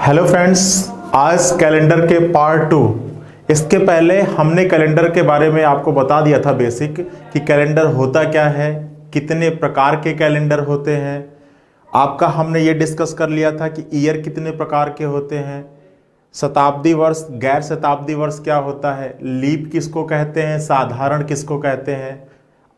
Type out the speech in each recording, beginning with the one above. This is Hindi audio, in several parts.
हेलो फ्रेंड्स, आज कैलेंडर के पार्ट 2। इसके पहले हमने कैलेंडर के बारे में आपको बता दिया था बेसिक कि कैलेंडर होता क्या है, कितने प्रकार के कैलेंडर होते हैं। आपका हमने ये डिस्कस कर लिया था कि ईयर कितने प्रकार के होते हैं, शताब्दी वर्ष, गैर शताब्दी वर्ष क्या होता है, लीप किसको कहते हैं, साधारण किसको कहते हैं।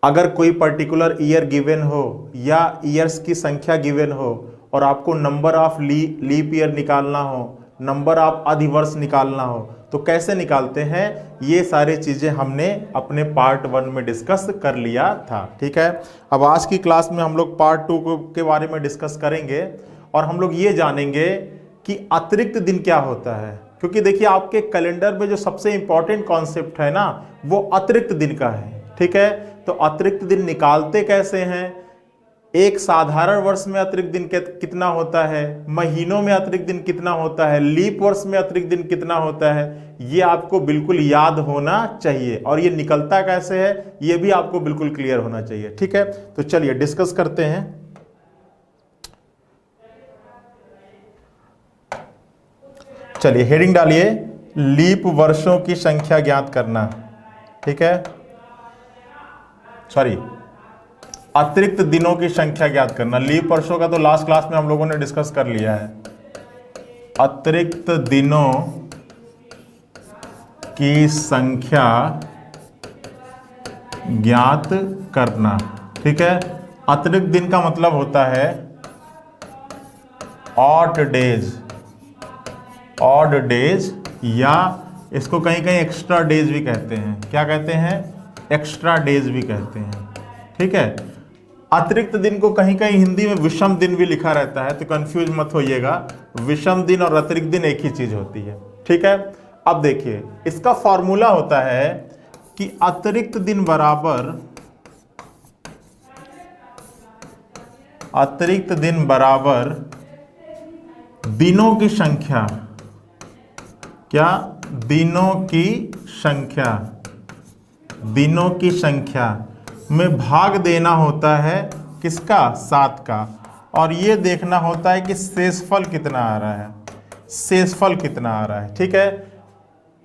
अगर कोई पर्टिकुलर ईयर गिवन हो या ईयर्स की संख्या गिवन हो और आपको नंबर ऑफ लीप ईयर निकालना हो, नंबर ऑफ अधिवर्ष निकालना हो, तो कैसे निकालते हैं, ये सारी चीज़ें हमने अपने पार्ट 1 में डिस्कस कर लिया था। ठीक है, अब आज की क्लास में हम लोग पार्ट 2 के बारे में डिस्कस करेंगे और हम लोग ये जानेंगे कि अतिरिक्त दिन क्या होता है। क्योंकि देखिए, आपके कैलेंडर में जो सबसे इंपॉर्टेंट कॉन्सेप्ट है ना, वो अतिरिक्त दिन का है। ठीक है, तो अतिरिक्त दिन निकालते कैसे हैं, एक साधारण वर्ष में अतिरिक्त दिन कितना होता है, महीनों में अतिरिक्त दिन कितना होता है, लीप वर्ष में अतिरिक्त दिन कितना होता है, ये आपको बिल्कुल याद होना चाहिए। और ये निकलता कैसे है, ये भी आपको बिल्कुल क्लियर होना चाहिए। ठीक है, तो चलिए डिस्कस करते हैं। चलिए हेडिंग डालिए, लीप वर्षों की संख्या ज्ञात करना। ठीक है, सॉरी, अतिरिक्त दिनों की संख्या ज्ञात करना। लीप वर्षों का तो लास्ट क्लास में हम लोगों ने डिस्कस कर लिया है। अतिरिक्त दिनों की संख्या ज्ञात करना। ठीक है, अतिरिक्त दिन का मतलब होता है ऑड डेज, ऑड डेज, या इसको कहीं कहीं एक्स्ट्रा डेज भी कहते हैं। क्या कहते हैं, एक्स्ट्रा डेज भी कहते हैं। ठीक है, अतिरिक्त दिन को कहीं कहीं हिंदी में विषम दिन भी लिखा रहता है, तो कंफ्यूज मत होइएगा, विषम दिन और अतिरिक्त दिन एक ही चीज होती है। ठीक है, अब देखिए, इसका फॉर्मूला होता है कि अतिरिक्त दिन बराबर, अतिरिक्त दिन बराबर दिनों की संख्या, क्या, दिनों की संख्या, दिनों की संख्या में भाग देना होता है किसका, 7 का, और ये देखना होता है कि शेषफल कितना आ रहा है, शेषफल कितना आ रहा है। ठीक है,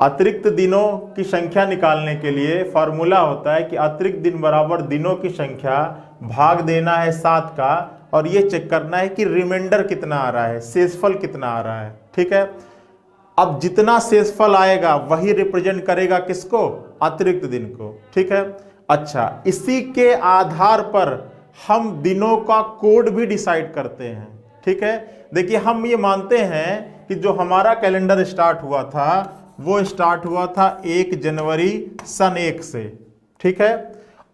अतिरिक्त दिनों की संख्या निकालने के लिए फॉर्मूला होता है कि अतिरिक्त दिन बराबर दिनों की संख्या भाग देना है 7 का, और ये चेक करना है कि रिमाइंडर कितना आ रहा है, शेषफल कितना आ रहा है। ठीक है, अब जितना शेषफल आएगा वही रिप्रेजेंट करेगा किसको, अतिरिक्त दिन को। ठीक है, अच्छा, इसी के आधार पर हम दिनों का कोड भी डिसाइड करते हैं। ठीक है, देखिए, हम ये मानते हैं कि जो हमारा कैलेंडर स्टार्ट हुआ था वो स्टार्ट हुआ था 1 जनवरी सन 1 से। ठीक है,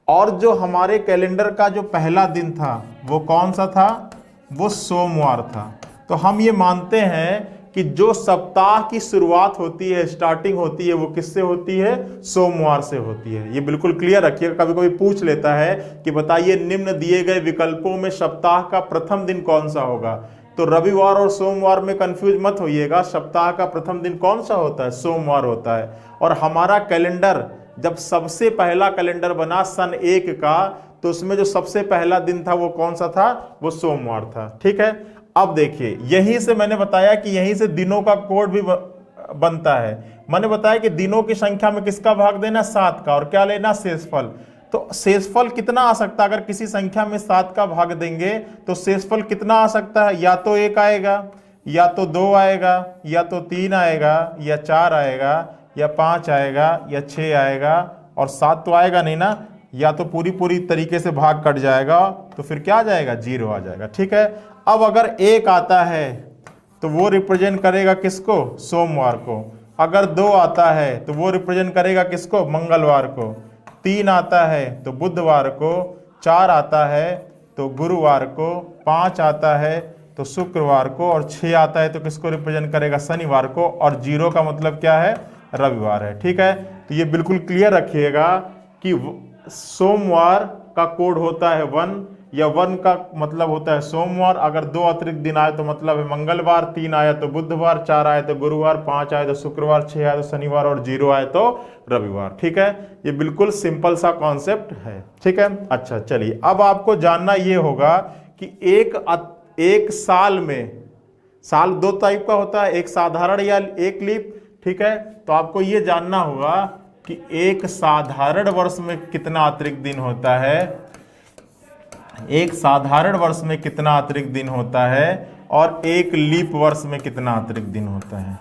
और जो हमारे कैलेंडर का जो पहला दिन था वो कौन सा था, वो सोमवार था। तो हम ये मानते हैं कि जो सप्ताह की शुरुआत होती है, स्टार्टिंग होती है, वो किससे होती है, सोमवार से होती है। ये बिल्कुल क्लियर रखिएगा, कभी कभी पूछ लेता है कि बताइए निम्न दिए गए विकल्पों में सप्ताह का प्रथम दिन कौन सा होगा, तो रविवार और सोमवार में कंफ्यूज मत होइएगा, सप्ताह का प्रथम दिन कौन सा होता है, सोमवार होता है। और हमारा कैलेंडर जब सबसे पहला कैलेंडर बना सन 1 का, तो उसमें जो सबसे पहला दिन था वो कौन सा था, वो सोमवार था। ठीक है, अब देखिए, यहीं से मैंने बताया कि यहीं से दिनों का कोड भी बनता है। मैंने बताया कि दिनों की संख्या में किसका भाग देना, 7 का, और क्या लेना, शेषफल। तो शेषफल कितना आ सकता है, अगर किसी संख्या में 7 का भाग देंगे तो शेषफल कितना आ सकता है, या तो 1 आएगा, या तो 2 आएगा, या तो 3 आएगा, या 4 आएगा, या 5 आएगा, या 6 आएगा, और 7 तो आएगा नहीं ना, या तो पूरी तरीके से भाग कट जाएगा, तो फिर क्या आ जाएगा, 0 आ जाएगा। ठीक है, अब अगर 1 आता है तो वो रिप्रेजेंट करेगा किसको, सोमवार को। अगर 2 आता है तो वो रिप्रेजेंट करेगा किसको, मंगलवार को। 3 आता है तो बुधवार को। 4 आता है तो गुरुवार को। 5 आता है तो शुक्रवार को, और 6 आता है तो किसको रिप्रेजेंट करेगा, शनिवार को, और 0 का मतलब क्या है, रविवार है। ठीक है, तो ये बिल्कुल क्लियर रखिएगा कि सोमवार का कोड होता है 1, या 1 का मतलब होता है सोमवार। अगर 2 अतिरिक्त दिन आए तो मतलब है मंगलवार, 3 आया तो बुधवार, 4 आए तो गुरुवार, 5 आए तो शुक्रवार, 6 आए तो शनिवार, और 0 आए तो रविवार। ठीक है, ये बिल्कुल सिंपल सा कॉन्सेप्ट है। ठीक है, अच्छा, चलिए, अब आपको जानना ये होगा कि एक साल में साल दो टाइप का होता है, एक साधारण या एक लीप। ठीक है, तो आपको ये जानना होगा कि एक साधारण वर्ष में कितना अतिरिक्त दिन होता है, एक साधारण वर्ष में कितना अतिरिक्त दिन होता है और एक लीप वर्ष में कितना अतिरिक्त दिन होता है।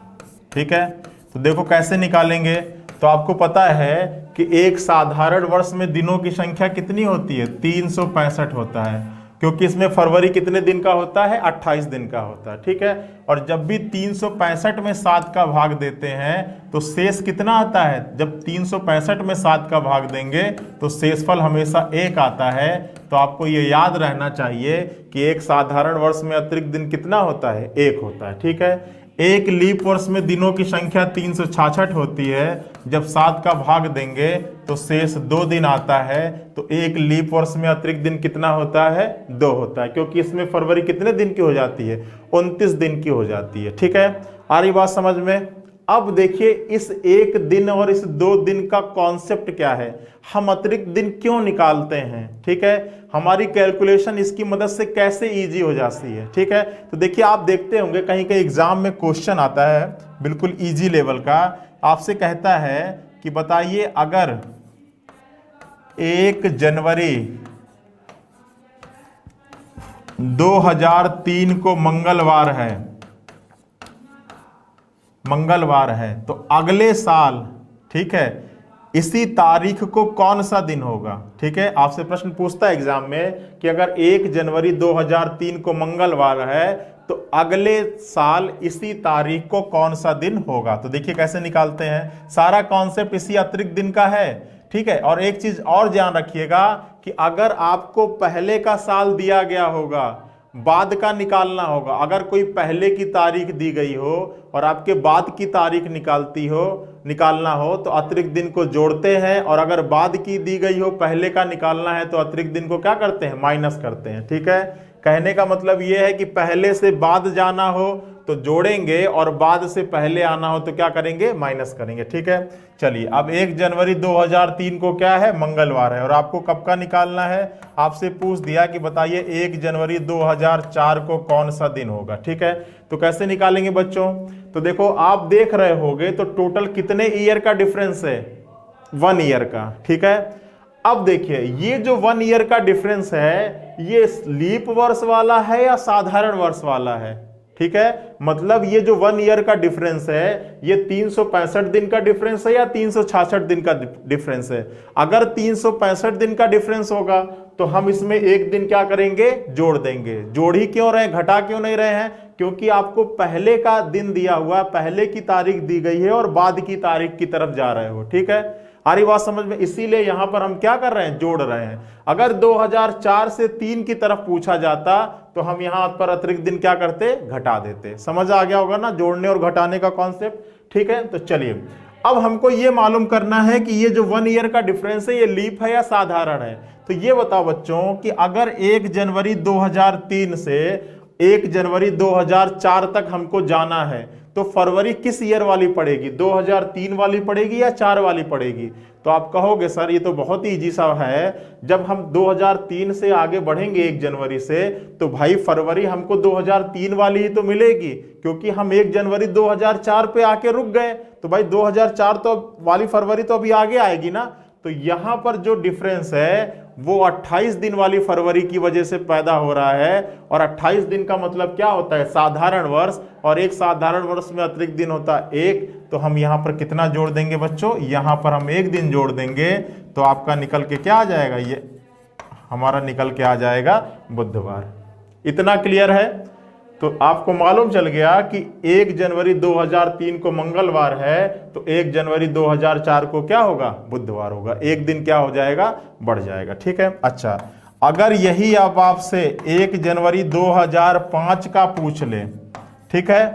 ठीक है, तो देखो कैसे निकालेंगे। तो आपको पता है कि एक साधारण वर्ष में दिनों की संख्या कितनी होती है, 365 होता है, क्योंकि इसमें फरवरी कितने दिन का होता है, 28 दिन का होता है। ठीक है, और जब भी 365 में 7 का भाग देते हैं तो शेष कितना आता है, जब 365 में 7 का भाग देंगे तो शेषफल हमेशा 1 आता है। तो आपको ये याद रहना चाहिए कि एक साधारण वर्ष में अतिरिक्त दिन कितना होता है, 1 होता है। ठीक है, एक लीप वर्ष में दिनों की संख्या 366 होती है, जब 7 का भाग देंगे तो शेष 2 दिन आता है। तो एक लीप वर्ष में अतिरिक्त दिन कितना होता है, 2 होता है, क्योंकि इसमें फरवरी कितने दिन की हो जाती है, 29 दिन की हो जाती है। ठीक है, आ रही बात समझ में। अब देखिए इस एक दिन और इस 2 दिन का कॉन्सेप्ट क्या है, हम अतिरिक्त दिन क्यों निकालते हैं। ठीक है, हमारी कैलकुलेशन इसकी मदद से कैसे इजी हो जाती है। ठीक है, तो देखिए आप देखते होंगे कहीं कहीं एग्जाम में क्वेश्चन आता है बिल्कुल इजी लेवल का, आपसे कहता है कि बताइए अगर 1 जनवरी 2003 को मंगलवार है तो अगले साल, ठीक है, इसी तारीख को कौन सा दिन होगा। ठीक है, आपसे प्रश्न पूछता है एग्जाम में कि अगर 1 जनवरी 2003 को मंगलवार है तो अगले साल इसी तारीख को कौन सा दिन होगा। तो देखिए कैसे निकालते हैं, सारा कॉन्सेप्ट इसी अतिरिक्त दिन का है। ठीक है, और एक चीज और ध्यान रखिएगा कि अगर आपको पहले का साल दिया गया होगा, बाद का निकालना होगा। अगर कोई पहले की तारीख दी गई हो और आपके बाद की तारीख निकालना हो तो अतिरिक्त दिन को जोड़ते हैं, और अगर बाद की दी गई हो पहले का निकालना है तो अतिरिक्त दिन को क्या करते हैं, माइनस करते हैं। ठीक है, कहने का मतलब यह है कि पहले से बाद जाना हो तो जोड़ेंगे और बाद से पहले आना हो तो क्या करेंगे, माइनस करेंगे। ठीक है, चलिए अब 1 जनवरी 2003 को क्या है, मंगलवार है, और आपको कब का निकालना है, आपसे पूछ दिया कि बताइए 1 जनवरी 2004 को कौन सा दिन होगा। ठीक है, तो कैसे निकालेंगे बच्चों, तो देखो आप देख रहे होगे तो टोटल कितने ईयर का डिफरेंस है, 1 ईयर का। ठीक है, अब देखिए ये जो 1 ईयर का डिफरेंस है ये लीप वर्ष वाला है या साधारण वर्ष वाला है। ठीक है, मतलब ये जो 1 ईयर का डिफरेंस है ये 365 दिन का डिफरेंस है या 366 दिन का डिफरेंस है। अगर 365 दिन का डिफरेंस होगा तो हम इसमें एक दिन क्या करेंगे, जोड़ देंगे। जोड़ ही क्यों रहे, घटा क्यों नहीं रहे हैं, क्योंकि आपको पहले का दिन दिया हुआ, पहले की तारीख दी गई है और बाद की तारीख की तरफ जा रहे हो। ठीक है, आ रही बात समझ में, इसीलिए यहां पर हम क्या कर रहे हैं, जोड़ रहे हैं। अगर 2004 से 3 की तरफ पूछा जाता तो हम यहां पर अतिरिक्त दिन क्या करते, घटा देते। समझ आ गया होगा ना जोड़ने और घटाने का कॉन्सेप्ट। ठीक है, तो चलिए अब हमको ये मालूम करना है कि ये जो 1 ईयर का डिफरेंस है ये लीप है या साधारण है। तो ये बताओ बच्चों कि अगर 1 जनवरी 2003 से 1 जनवरी 2004 तक हमको जाना है तो फरवरी किस ईयर वाली पड़ेगी, 2003 वाली पड़ेगी या 4 वाली पड़ेगी। तो आप कहोगे सर ये तो बहुत ही इजी सा है, जब हम 2003 से आगे बढ़ेंगे 1 जनवरी से तो भाई फरवरी हमको 2003 वाली ही तो मिलेगी, क्योंकि हम 1 जनवरी 2004 पे आके रुक गए तो भाई 2004 तो वाली फरवरी तो अभी आगे आएगी ना। तो यहां पर जो डिफरेंस है वो 28 दिन वाली फरवरी की वजह से पैदा हो रहा है, और 28 दिन का मतलब क्या होता है, साधारण वर्ष, और एक साधारण वर्ष में अतिरिक्त दिन होता है 1। तो हम यहां पर कितना जोड़ देंगे बच्चों, यहां पर हम 1 दिन जोड़ देंगे तो आपका निकल के क्या आ जाएगा, ये हमारा निकल के आ जाएगा बुधवार। इतना क्लियर है। तो आपको मालूम चल गया कि 1 जनवरी 2003 को मंगलवार है तो 1 जनवरी 2004 को क्या होगा, बुधवार होगा। एक दिन क्या हो जाएगा, बढ़ जाएगा। ठीक है, अच्छा अगर यही अब आपसे 1 जनवरी 2005 का पूछ ले, ठीक है,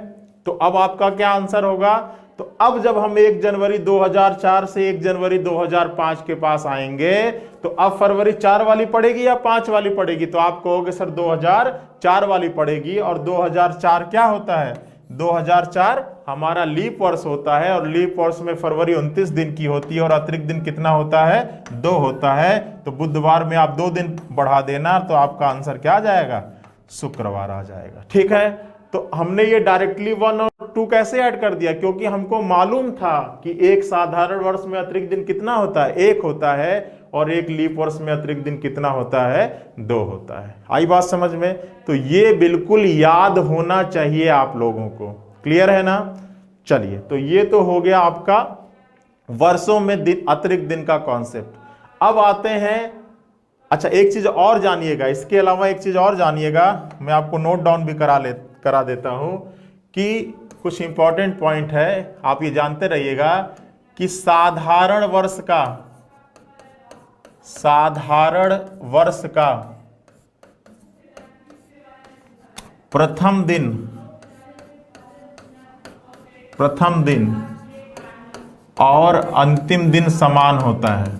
तो अब आपका क्या आंसर होगा। तो अब जब हम 1 जनवरी 2004 से 1 जनवरी 2005 के पास आएंगे तो अब फरवरी 4 वाली पड़ेगी या 5 वाली पड़ेगी। तो आप कहोगे सर 2004 वाली पड़ेगी, और 2004 क्या होता है, 2004 हमारा लीप वर्ष होता है, और लीप वर्ष में फरवरी 29 दिन की होती है और अतिरिक्त दिन कितना होता है, 2 होता है। तो बुधवार में आप 2 दिन बढ़ा देना तो आपका आंसर क्या आ जाएगा, शुक्रवार आ जाएगा। ठीक है, तो हमने ये डायरेक्टली 1 और 2 कैसे ऐड कर दिया, क्योंकि हमको मालूम था कि एक साधारण वर्ष में अतिरिक्त दिन कितना होता है, 1 होता है, और एक लीप वर्ष में अतिरिक्त दिन कितना होता है, 2 होता है। आई बात समझ में? तो ये बिल्कुल याद होना चाहिए आप लोगों को। क्लियर है ना? चलिए, तो ये तो हो गया आपका वर्षों में दिन, अतिरिक्त दिन का कॉन्सेप्ट। अब आते हैं, अच्छा एक चीज और जानिएगा, इसके अलावा एक चीज और जानिएगा, मैं आपको नोट डाउन भी करा देता हूं कि कुछ इंपॉर्टेंट पॉइंट है, आप ये जानते रहिएगा कि साधारण वर्ष का प्रथम दिन और अंतिम दिन समान होता है।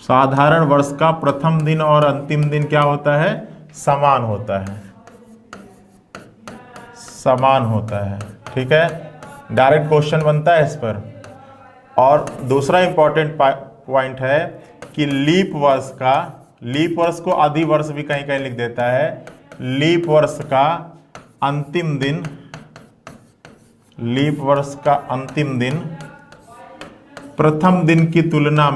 साधारण वर्ष का प्रथम दिन और अंतिम दिन क्या होता है, समान होता है, समान होता है। ठीक है, डायरेक्ट क्वेश्चन बनता है इस पर। और दूसरा इंपॉर्टेंट पॉइंट है कि लीप वर्ष को आदि वर्ष भी कहीं कहीं लिख देता है। लीप वर्ष का अंतिम दिन प्रथम दिन की तुलना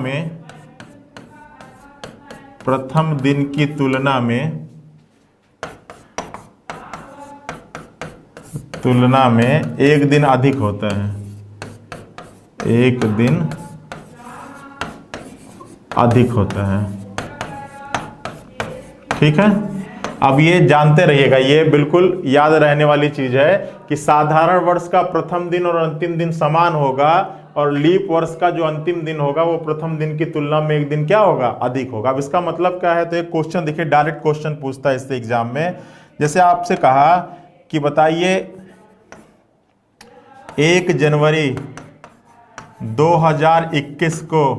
में एक दिन अधिक होता है, एक दिन अधिक होता है। ठीक है, अब ये जानते रहिएगा, ये बिल्कुल याद रहने वाली चीज है कि साधारण वर्ष का प्रथम दिन और अंतिम दिन समान होगा, और लीप वर्ष का जो अंतिम दिन होगा वो प्रथम दिन की तुलना में एक दिन क्या होगा, अधिक होगा। अब इसका मतलब क्या है, तो एक क्वेश्चन देखिए, डायरेक्ट क्वेश्चन पूछता है इससे एग्जाम में। जैसे आपसे कहा कि बताइए 1 जनवरी 2021 को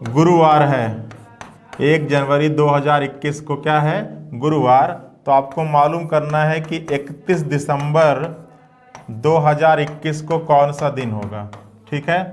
गुरुवार है, 1 जनवरी 2021 को क्या है, गुरुवार। तो आपको मालूम करना है कि 31 दिसंबर 2021 को कौन सा दिन होगा। ठीक है,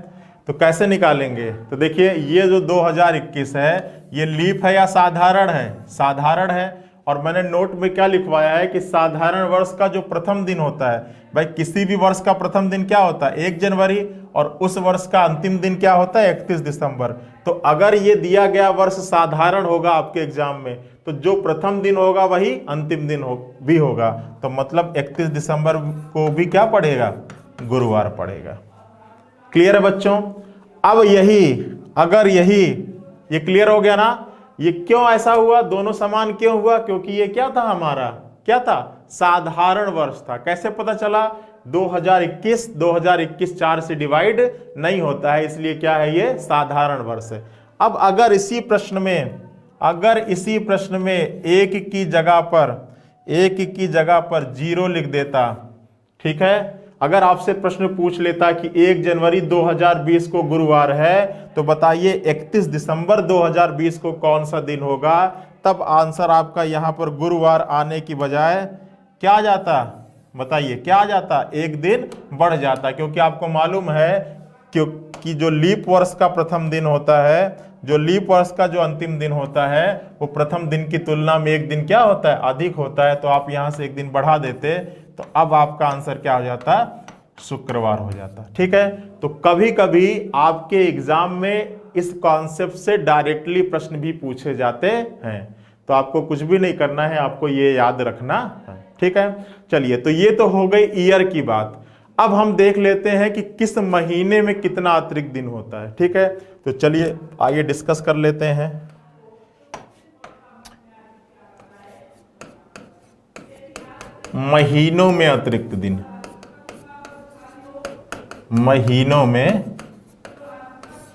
तो कैसे निकालेंगे, तो देखिए ये जो 2021 है ये लीप है या साधारण है, साधारण है। और मैंने नोट में क्या लिखवाया है कि साधारण वर्ष का जो प्रथम दिन होता है, भाई किसी भी वर्ष का प्रथम दिन क्या होता है, 1 जनवरी, और उस वर्ष का अंतिम दिन क्या होता है, 31 दिसंबर। तो अगर ये दिया गया वर्ष साधारण होगा आपके एग्जाम में, तो जो प्रथम दिन होगा वही अंतिम दिन भी होगा। तो मतलब 31 दिसंबर को भी क्या पड़ेगा, गुरुवार पड़ेगा। क्लियर है बच्चों? अब अगर ये क्लियर हो गया ना, ये क्यों ऐसा हुआ, दोनों समान क्यों हुआ, क्योंकि ये क्या था, हमारा क्या था, साधारण वर्ष था। कैसे पता चला, 2021 4 से डिवाइड नहीं होता है, इसलिए क्या है, ये साधारण वर्ष है। अब अगर इसी प्रश्न में एक की जगह पर 0 लिख देता, ठीक है, अगर आपसे प्रश्न पूछ लेता कि 1 जनवरी 2020 को गुरुवार है, तो बताइए 31 दिसंबर 2020 को कौन सा दिन होगा, तब आंसर आपका यहां पर गुरुवार आने की बजाय क्या आ जाता, बताइए क्या आ जाता, एक दिन बढ़ जाता। क्योंकि आपको मालूम है क्योंकि जो लीप वर्ष का प्रथम दिन होता है, जो लीप वर्ष का जो अंतिम दिन होता है, वो प्रथम दिन की तुलना में एक दिन क्या होता है, अधिक होता है। तो आप यहां से एक दिन बढ़ा देते, तो अब आपका आंसर क्या हो जाता, शुक्रवार हो जाता। ठीक है, तो कभी कभी आपके एग्जाम में इस कॉन्सेप्ट से डायरेक्टली प्रश्न भी पूछे जाते हैं, तो आपको कुछ भी नहीं करना है, आपको ये याद रखना है। ठीक है, चलिए, तो ये तो हो गई ईयर की बात। अब हम देख लेते हैं कि किस महीने में कितना अतिरिक्त दिन होता है। ठीक है, तो चलिए आइए डिस्कस कर लेते हैं। महीनों में अतिरिक्त दिन, महीनों में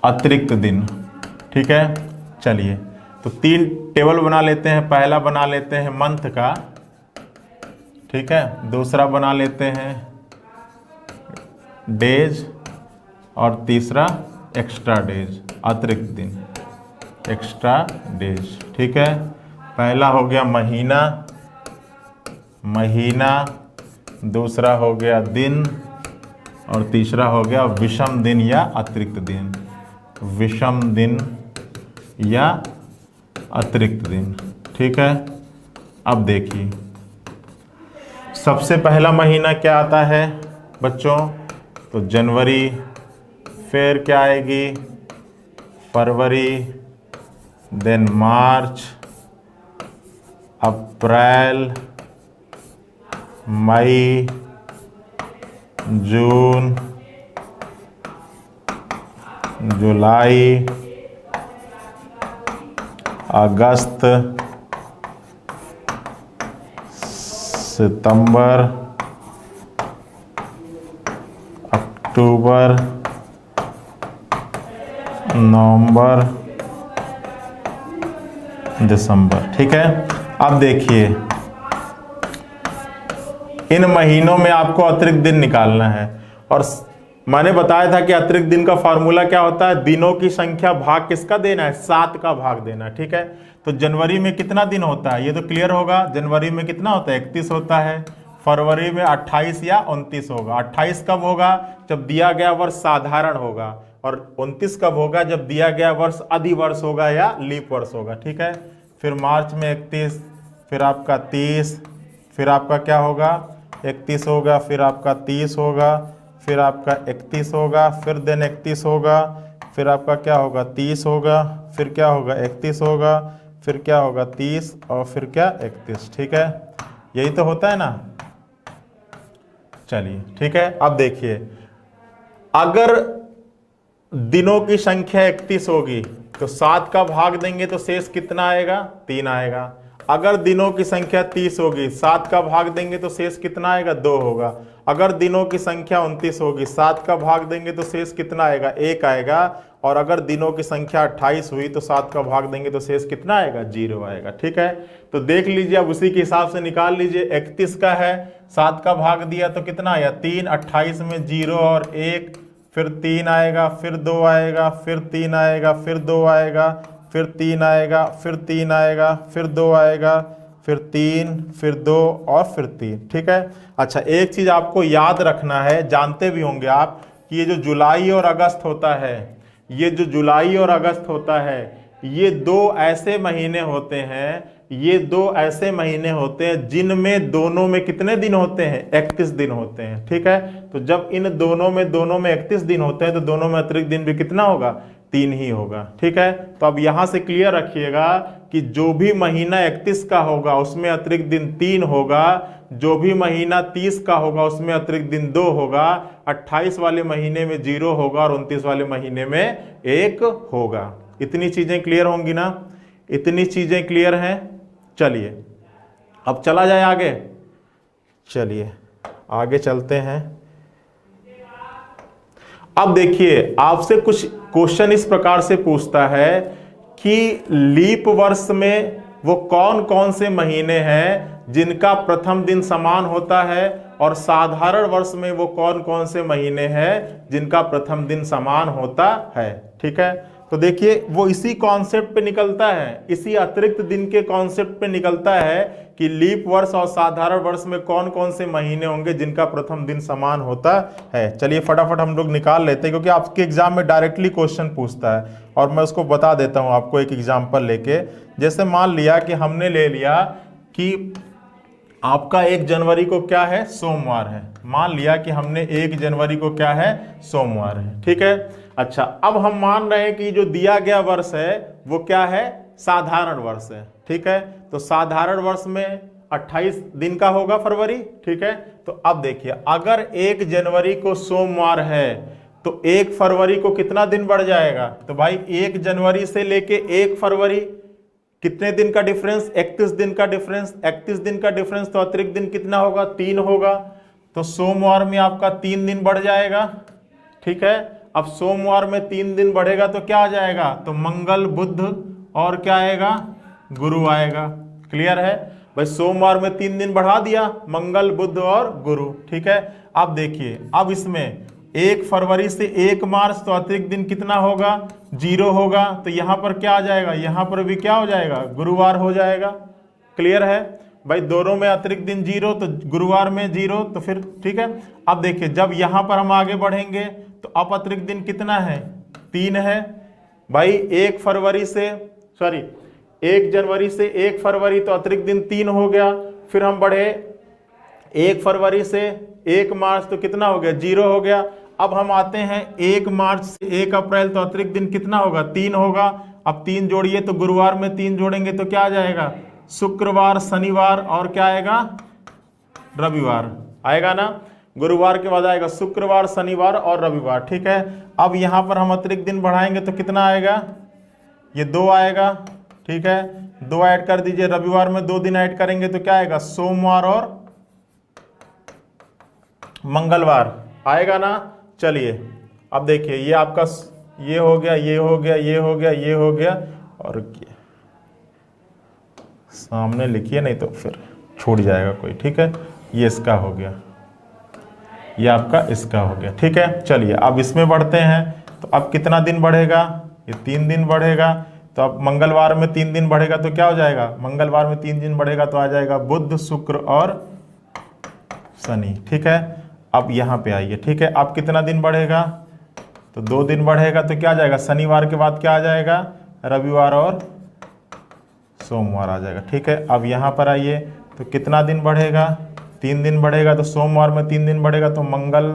अतिरिक्त दिन। ठीक है, चलिए, तो 3 टेबल बना लेते हैं। पहला बना लेते हैं मंथ का, ठीक है, दूसरा बना लेते हैं डेज, और तीसरा एक्स्ट्रा डेज, अतिरिक्त दिन, एक्स्ट्रा डेज। ठीक है, पहला हो गया महीना, दूसरा हो गया दिन, और तीसरा हो गया विषम दिन या अतिरिक्त दिन, विषम दिन या अतिरिक्त दिन। ठीक है, अब देखिए सबसे पहला महीना क्या आता है बच्चों? तो जनवरी, फिर क्या आएगी? फरवरी, देन मार्च, अप्रैल, मई, जून, जुलाई, अगस्त, सितंबर, अक्टूबर, नवंबर, दिसंबर। ठीक है, अब देखिए इन महीनों में आपको अतिरिक्त दिन निकालना है, और मैंने बताया था कि अतिरिक्त दिन का फॉर्मूला क्या होता है? दिनों की संख्या भाग किसका देना है? 7 का भाग देना है। ठीक है, तो जनवरी में कितना दिन होता है? ये तो क्लियर होगा। जनवरी में कितना होता है? 31 होता है। फरवरी में 28 या 29 होगा। 28 कब होगा? जब दिया गया वर्ष साधारण होगा, और 29 कब होगा? जब दिया गया वर्ष अधिवर्ष होगा या लीप वर्ष होगा। ठीक है, फिर मार्च में 31, फिर आपका 30, फिर आपका क्या होगा? 31 होगा, फिर आपका 30 होगा, फिर आपका 31 होगा, फिर दिन 31 होगा, फिर आपका क्या होगा? 30 होगा, फिर क्या होगा? 31 होगा, फिर क्या होगा? 30, और फिर क्या? 31। ठीक है, यही तो होता है ना। चलिए ठीक है, अब देखिए अगर दिनों की संख्या 31 होगी तो 7 का भाग देंगे तो शेष कितना आएगा? 3 आएगा। अगर दिनों की संख्या 30 होगी, 7 का भाग देंगे तो शेष कितना आएगा? 2 होगा। अगर दिनों की संख्या 29 होगी, 7 का भाग देंगे तो शेष कितना आएगा? 1 आएगा। और अगर दिनों की संख्या 28 हुई तो 7 का भाग देंगे तो शेष कितना आएगा? 0 आएगा। ठीक है, तो देख लीजिए, अब उसी के हिसाब से निकाल लीजिए। 31 का है, 7 का भाग दिया तो कितना आया? 3। 28 में 0 और 1, फिर 3 आएगा, फिर 2 आएगा, फिर 3 आएगा, फिर 2 आएगा, फिर 3 आएगा, फिर 3 आएगा, फिर 2 आएगा, फिर 3, फिर 2 और फिर 3। ठीक है, अच्छा एक चीज आपको याद रखना है, जानते भी होंगे आप, कि ये जो जुलाई और अगस्त होता है, ये जो जुलाई और अगस्त होता है, ये 2 ऐसे महीने होते हैं, ये 2 ऐसे महीने होते हैं जिनमें दोनों में कितने दिन होते हैं? 31 दिन होते हैं। ठीक है, तो जब इन दोनों में 31 दिन होते हैं तो दोनों में अतिरिक्त दिन भी कितना होगा? 3 ही होगा। ठीक है, तो अब यहां से क्लियर रखिएगा कि जो भी महीना 31 का होगा उसमें अतिरिक्त दिन 3 होगा, जो भी महीना 30 का होगा उसमें अतिरिक्त दिन 2 होगा, 28 वाले महीने में 0 होगा और 29 वाले महीने में 1 होगा। इतनी चीजें क्लियर होंगी ना? इतनी चीजें क्लियर हैं। चलिए अब चला जाए आगे। चलिए आगे चलते हैं। अब देखिए आपसे कुछ क्वेश्चन इस प्रकार से पूछता है कि लीप वर्ष में वो कौन कौन से महीने हैं जिनका प्रथम दिन समान होता है, और साधारण वर्ष में वो कौन कौन से महीने हैं जिनका प्रथम दिन समान होता है। ठीक है, तो देखिए वो इसी कॉन्सेप्ट पे निकलता है, इसी अतिरिक्त दिन के कॉन्सेप्ट पे निकलता है कि लीप वर्ष और साधारण वर्ष में कौन कौन से महीने होंगे जिनका प्रथम दिन समान होता है। चलिए फटाफट हम लोग निकाल लेते हैं, क्योंकि आपके एग्जाम में डायरेक्टली क्वेश्चन पूछता है और मैं उसको बता देता हूं आपको एक एग्जाम्पल लेके। जैसे मान लिया कि हमने ले लिया कि आपका 1 जनवरी को क्या है? सोमवार है। मान लिया कि हमने 1 जनवरी को क्या है? सोमवार है। ठीक है, अच्छा अब हम मान रहे हैं कि जो दिया गया वर्ष है वो क्या है? साधारण वर्ष है। ठीक है, तो साधारण वर्ष में 28 दिन का होगा फरवरी। ठीक है, तो अब देखिए अगर 1 जनवरी को सोमवार है तो 1 फरवरी को कितना दिन बढ़ जाएगा? तो भाई 1 जनवरी से लेके 1 फरवरी कितने दिन का डिफरेंस? 31 दिन का डिफरेंस। 31 दिन का डिफरेंस, तो अतिरिक्त दिन कितना होगा? 3 होगा। तो सोमवार में आपका 3 दिन बढ़ जाएगा। ठीक है, अब सोमवार में 3 दिन बढ़ेगा तो क्या आ जाएगा? तो मंगल, बुध और क्या आएगा? गुरु आएगा। क्लियर है भाई, सोमवार में 3 दिन बढ़ा दिया, मंगल, बुध और गुरु। ठीक है, अब देखिए अब इसमें 1 फरवरी से 1 मार्च तो अतिरिक्त दिन कितना होगा? 0 होगा। तो यहां पर क्या आ जाएगा? यहां पर भी क्या हो जाएगा? गुरुवार हो जाएगा। क्लियर है भाई, दोनों में अतिरिक्त दिन 0, तो गुरुवार में 0, तो फिर ठीक है। अब देखिए जब यहां पर हम आगे बढ़ेंगे तो अब अतिरिक्त दिन कितना है? 3 है भाई। 1 जनवरी से 1 फरवरी तो अतिरिक्त दिन 3 हो गया। फिर हम बढ़े 1 फरवरी से 1 मार्च तो कितना हो गया, 0 हो गया। अब हम आते हैं 1 मार्च से 1 अप्रैल, तो अतिरिक्त दिन कितना होगा, 3 होगा। अब 3 जोड़िए तो गुरुवार में 3 जोड़ेंगे तो क्या आ जाएगा, शुक्रवार, शनिवार और क्या आएगा, रविवार आएगा ना। गुरुवार के बाद आएगा शुक्रवार, शनिवार और रविवार, ठीक है। अब यहां पर हम अतिरिक्त दिन बढ़ाएंगे तो कितना आएगा, ये 2 आएगा, ठीक है। 2 ऐड कर दीजिए, रविवार में 2 दिन ऐड करेंगे तो क्या आएगा, सोमवार और मंगलवार आएगा ना। चलिए अब देखिए, ये आपका ये हो गया, ये हो गया, ये हो गया, ये हो गया, और सामने लिखिए नहीं तो फिर छूट जाएगा कोई, ठीक है। ये इसका हो गया, ये आपका इसका हो गया, ठीक है। चलिए अब इसमें बढ़ते हैं, तो अब कितना दिन बढ़ेगा, ये 3 दिन बढ़ेगा। तो अब मंगलवार में 3 दिन बढ़ेगा तो क्या हो जाएगा, मंगलवार में 3 दिन बढ़ेगा तो आ जाएगा बुध, शुक्र और शनि, ठीक है। अब यहाँ पे आइए, ठीक है। अब कितना दिन बढ़ेगा, तो 2 दिन बढ़ेगा तो क्या आ जाएगा, शनिवार के बाद क्या आ जाएगा, रविवार और सोमवार आ जाएगा, ठीक है। अब यहाँ पर आइए, तो कितना दिन बढ़ेगा, 3 दिन बढ़ेगा, तो सोमवार में 3 दिन बढ़ेगा तो मंगल,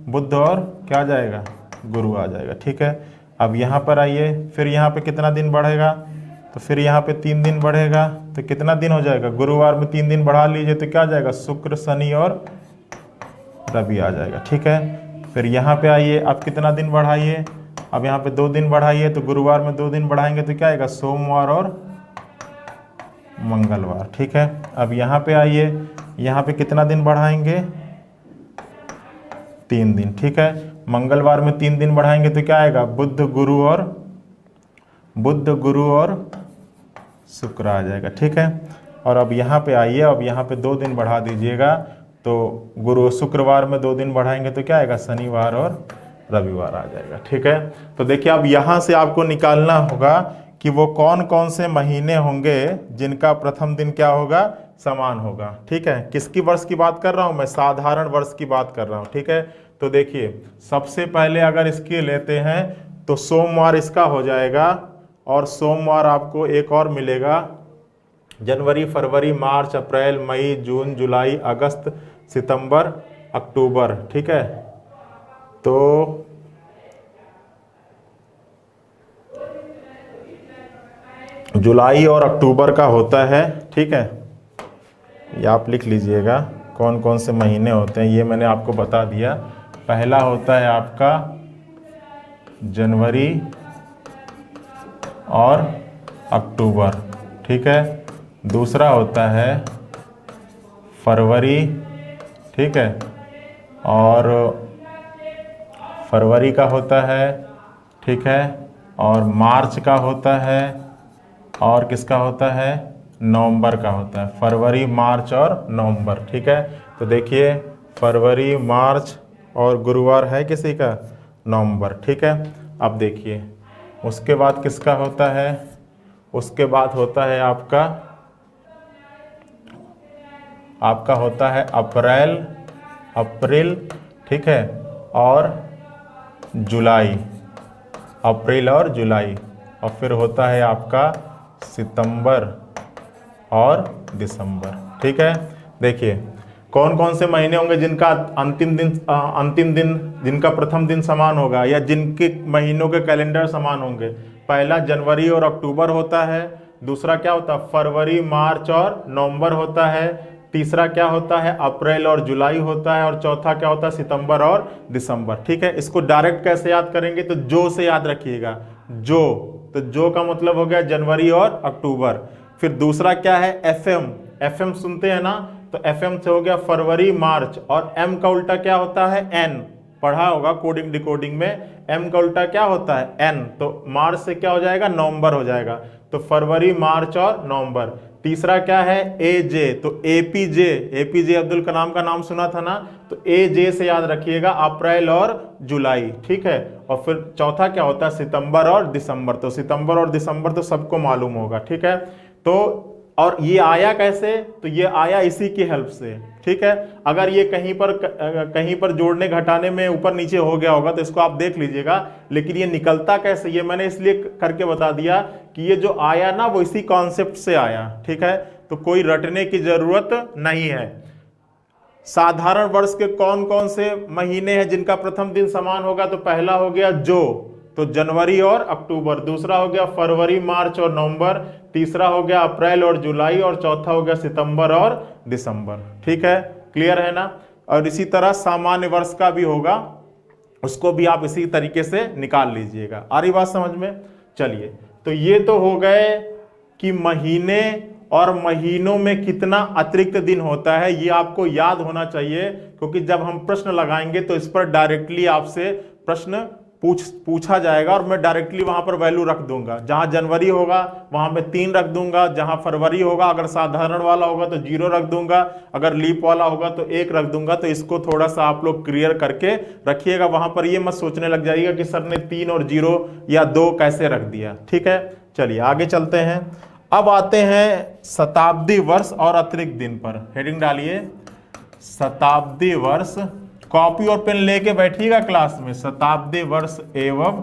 बुध और क्या आ जाएगा, गुरु आ जाएगा, ठीक है। अब यहाँ पर आइए, फिर यहाँ पे कितना दिन बढ़ेगा, तो फिर यहाँ पे 3 दिन बढ़ेगा तो कितना दिन हो जाएगा, गुरुवार में 3 दिन बढ़ा लीजिए तो क्या आ जाएगा, शुक्र, शनि और रवि आ जाएगा, ठीक है। फिर यहाँ पे आइए, अब कितना दिन बढ़ाइए, अब यहाँ पे 2 दिन बढ़ाइए, तो गुरुवार में 2 दिन बढ़ाएंगे तो क्या आएगा, सोमवार और मंगलवार, ठीक है। अब यहाँ पे आइए, यहाँ पे कितना दिन बढ़ाएंगे, 3 दिन, ठीक है। मंगलवार में 3 दिन बढ़ाएंगे तो क्या आएगा, बुध, गुरु और शुक्र आ जाएगा, ठीक है। और अब यहाँ पे आइए, अब यहाँ पे 2 दिन बढ़ा दीजिएगा, तो शुक्रवार में 2 दिन बढ़ाएंगे तो क्या आएगा, शनिवार और रविवार आ जाएगा, ठीक है। तो देखिए अब यहाँ से आपको निकालना होगा कि वो कौन कौन से महीने होंगे जिनका प्रथम दिन क्या होगा, समान होगा, ठीक है। किसकी वर्ष की बात कर रहा हूँ मैं, साधारण वर्ष की बात कर रहा हूँ, ठीक है। तो देखिए सबसे पहले अगर इसकी लेते हैं तो सोमवार इसका हो जाएगा, और सोमवार आपको एक और मिलेगा, जनवरी, फरवरी, मार्च, अप्रैल, मई, जून, जुलाई, अगस्त, सितंबर, अक्टूबर, ठीक है। तो जुलाई और अक्टूबर का होता है, ठीक है। ये आप लिख लीजिएगा कौन कौन से महीने होते हैं, ये मैंने आपको बता दिया। पहला होता है आपका जनवरी और अक्टूबर, ठीक है। दूसरा होता है फरवरी, ठीक है, और फरवरी का होता है, ठीक है, और मार्च का होता है, और किसका होता है, नवंबर का होता है। फरवरी, मार्च और नवंबर, ठीक है। तो देखिए फरवरी, मार्च और गुरुवार है किसी का, नवंबर, ठीक है। अब देखिए उसके बाद किसका होता है, उसके बाद होता है आपका होता है अप्रैल, ठीक है, और जुलाई, अप्रैल और जुलाई, और फिर होता है आपका सितंबर और दिसंबर, ठीक है। देखिए कौन कौन से महीने होंगे जिनका अंतिम दिन जिनका प्रथम दिन समान होगा, या जिनके महीनों के कैलेंडर समान होंगे। पहला जनवरी और अक्टूबर होता है, दूसरा क्या होता है, फरवरी, मार्च और नवंबर होता है, तीसरा क्या होता है, अप्रैल और जुलाई होता है, और चौथा क्या होता है, सितंबर और दिसंबर, ठीक है। इसको डायरेक्ट कैसे याद करेंगे, तो जो से याद रखिएगा, तो जो का मतलब हो गया जनवरी और अक्टूबर। फिर दूसरा क्या है, एफएम सुनते हैं ना, तो एफएम से हो गया फरवरी, मार्च, और एम का उल्टा क्या होता है, एन, पढ़ा होगा कोडिंग डिकोडिंग में, एम का उल्टा क्या होता है, एन, तो मार्च से क्या हो जाएगा, नवंबर हो जाएगा, तो फरवरी, मार्च और नवंबर। तीसरा क्या है, एजे, तो एपीजे अब्दुल कलाम का नाम सुना था ना, तो एजे से याद रखिएगा, अप्रैल और जुलाई, ठीक है। और फिर चौथा क्या होता है, सितंबर और दिसंबर, तो सितंबर और दिसंबर तो सबको मालूम होगा, ठीक है। तो और ये आया कैसे, तो ये आया इसी की हेल्प से, ठीक है। अगर ये कहीं पर जोड़ने घटाने में ऊपर नीचे हो गया होगा तो इसको आप देख लीजिएगा, लेकिन ये निकलता कैसे, ये मैंने इसलिए करके बता दिया कि ये जो आया ना वो इसी कॉन्सेप्ट से आया, ठीक है। तो कोई रटने की जरूरत नहीं है। साधारण वर्ष के कौन कौन से महीने हैं जिनका प्रथम दिन समान होगा? तो पहला हो गया जो, तो जनवरी और अक्टूबर। दूसरा हो गया फरवरी, मार्च और नवंबर। तीसरा हो गया अप्रैल और जुलाई, और चौथा हो गया सितंबर और दिसंबर। ठीक है, क्लियर है ना? और इसी तरह सामान्य वर्ष का भी होगा, उसको भी आप इसी तरीके से निकाल लीजिएगा। आ रही बात समझ में? चलिए, तो ये तो हो गए कि महीने और महीनों में कितना अतिरिक्त दिन होता है, ये आपको याद होना चाहिए, क्योंकि जब हम प्रश्न लगाएंगे तो इस पर डायरेक्टली आपसे प्रश्न पूछा जाएगा, और मैं डायरेक्टली वहां पर वैल्यू रख दूंगा। जहां जनवरी होगा वहां मैं 3 रख दूंगा, जहां फरवरी होगा अगर साधारण वाला होगा तो 0 रख दूंगा, अगर लीप वाला होगा तो 1 रख दूंगा। तो इसको थोड़ा सा आप लोग क्लियर करके रखिएगा, वहां पर ये मत सोचने लग जाइएगा कि सर ने 3 और 0 या 2 कैसे रख दिया। ठीक है, चलिए आगे चलते हैं। अब आते हैं शताब्दी वर्ष और अतिरिक्त दिन पर। हेडिंग डालिए शताब्दी वर्ष, कॉपी और पेन लेके बैठिएगा क्लास में। शताब्दी वर्ष एवं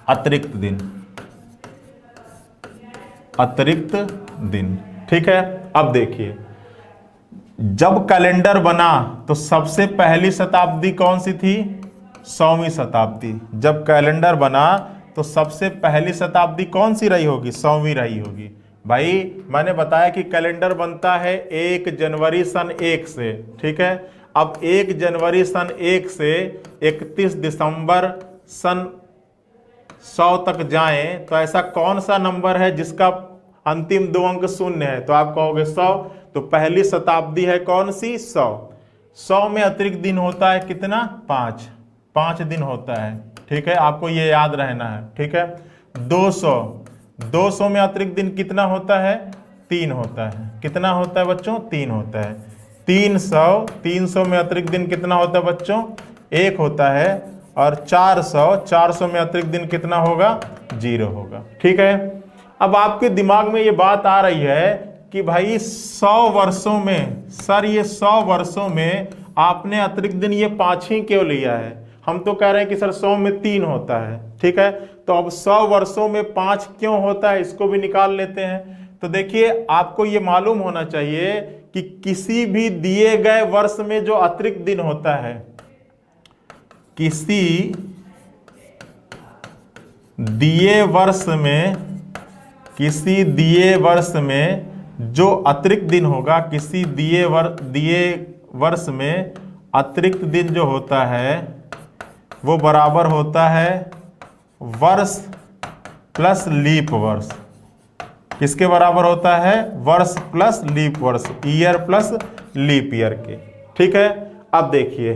अतिरिक्त दिन, अतिरिक्त दिन। ठीक है, अब देखिए, जब कैलेंडर बना तो सबसे पहली शताब्दी कौन सी थी? 100वीं शताब्दी। जब कैलेंडर बना तो सबसे पहली शताब्दी कौन सी रही होगी? 100वीं रही होगी। भाई मैंने बताया कि कैलेंडर बनता है 1 जनवरी सन 1 से। ठीक है, अब 1 जनवरी सन 1 से 31 दिसंबर सन 100 तक जाएं तो ऐसा कौन सा नंबर है जिसका अंतिम 2 अंक शून्य है? तो आप कहोगे 100। तो पहली शताब्दी है कौन सी? 100। 100 में अतिरिक्त दिन होता है कितना? 5 दिन होता है। ठीक है, आपको ये याद रहना है। ठीक है, 200 में अतिरिक्त दिन कितना होता है? 3 होता है। कितना होता है बच्चों? 3 होता है। 300 में अतिरिक्त दिन कितना होता है बच्चों? 1 होता है। और 400 में अतिरिक्त दिन कितना होगा? 0 होगा। ठीक है, अब आपके दिमाग में ये बात आ रही है कि भाई 100 वर्षों में, सर ये 100 वर्षों में आपने अतिरिक्त दिन ये 5 ही क्यों लिया है? हम तो कह रहे हैं कि सर 100 में 3 होता है। ठीक है, तो अब 100 वर्षों में 5 क्यों होता है, इसको भी निकाल लेते हैं। तो देखिए, आपको ये मालूम होना चाहिए कि किसी भी दिए गए वर्ष में जो अतिरिक्त दिन होता है, किसी दिए वर्ष में जो अतिरिक्त दिन होगा, किसी दिए वर्ष में अतिरिक्त दिन जो होता है वो बराबर होता है वर्ष प्लस लीप वर्ष। किसके बराबर होता है? वर्ष प्लस लीप वर्ष, ईयर प्लस लीप ईयर के। ठीक है, अब देखिए,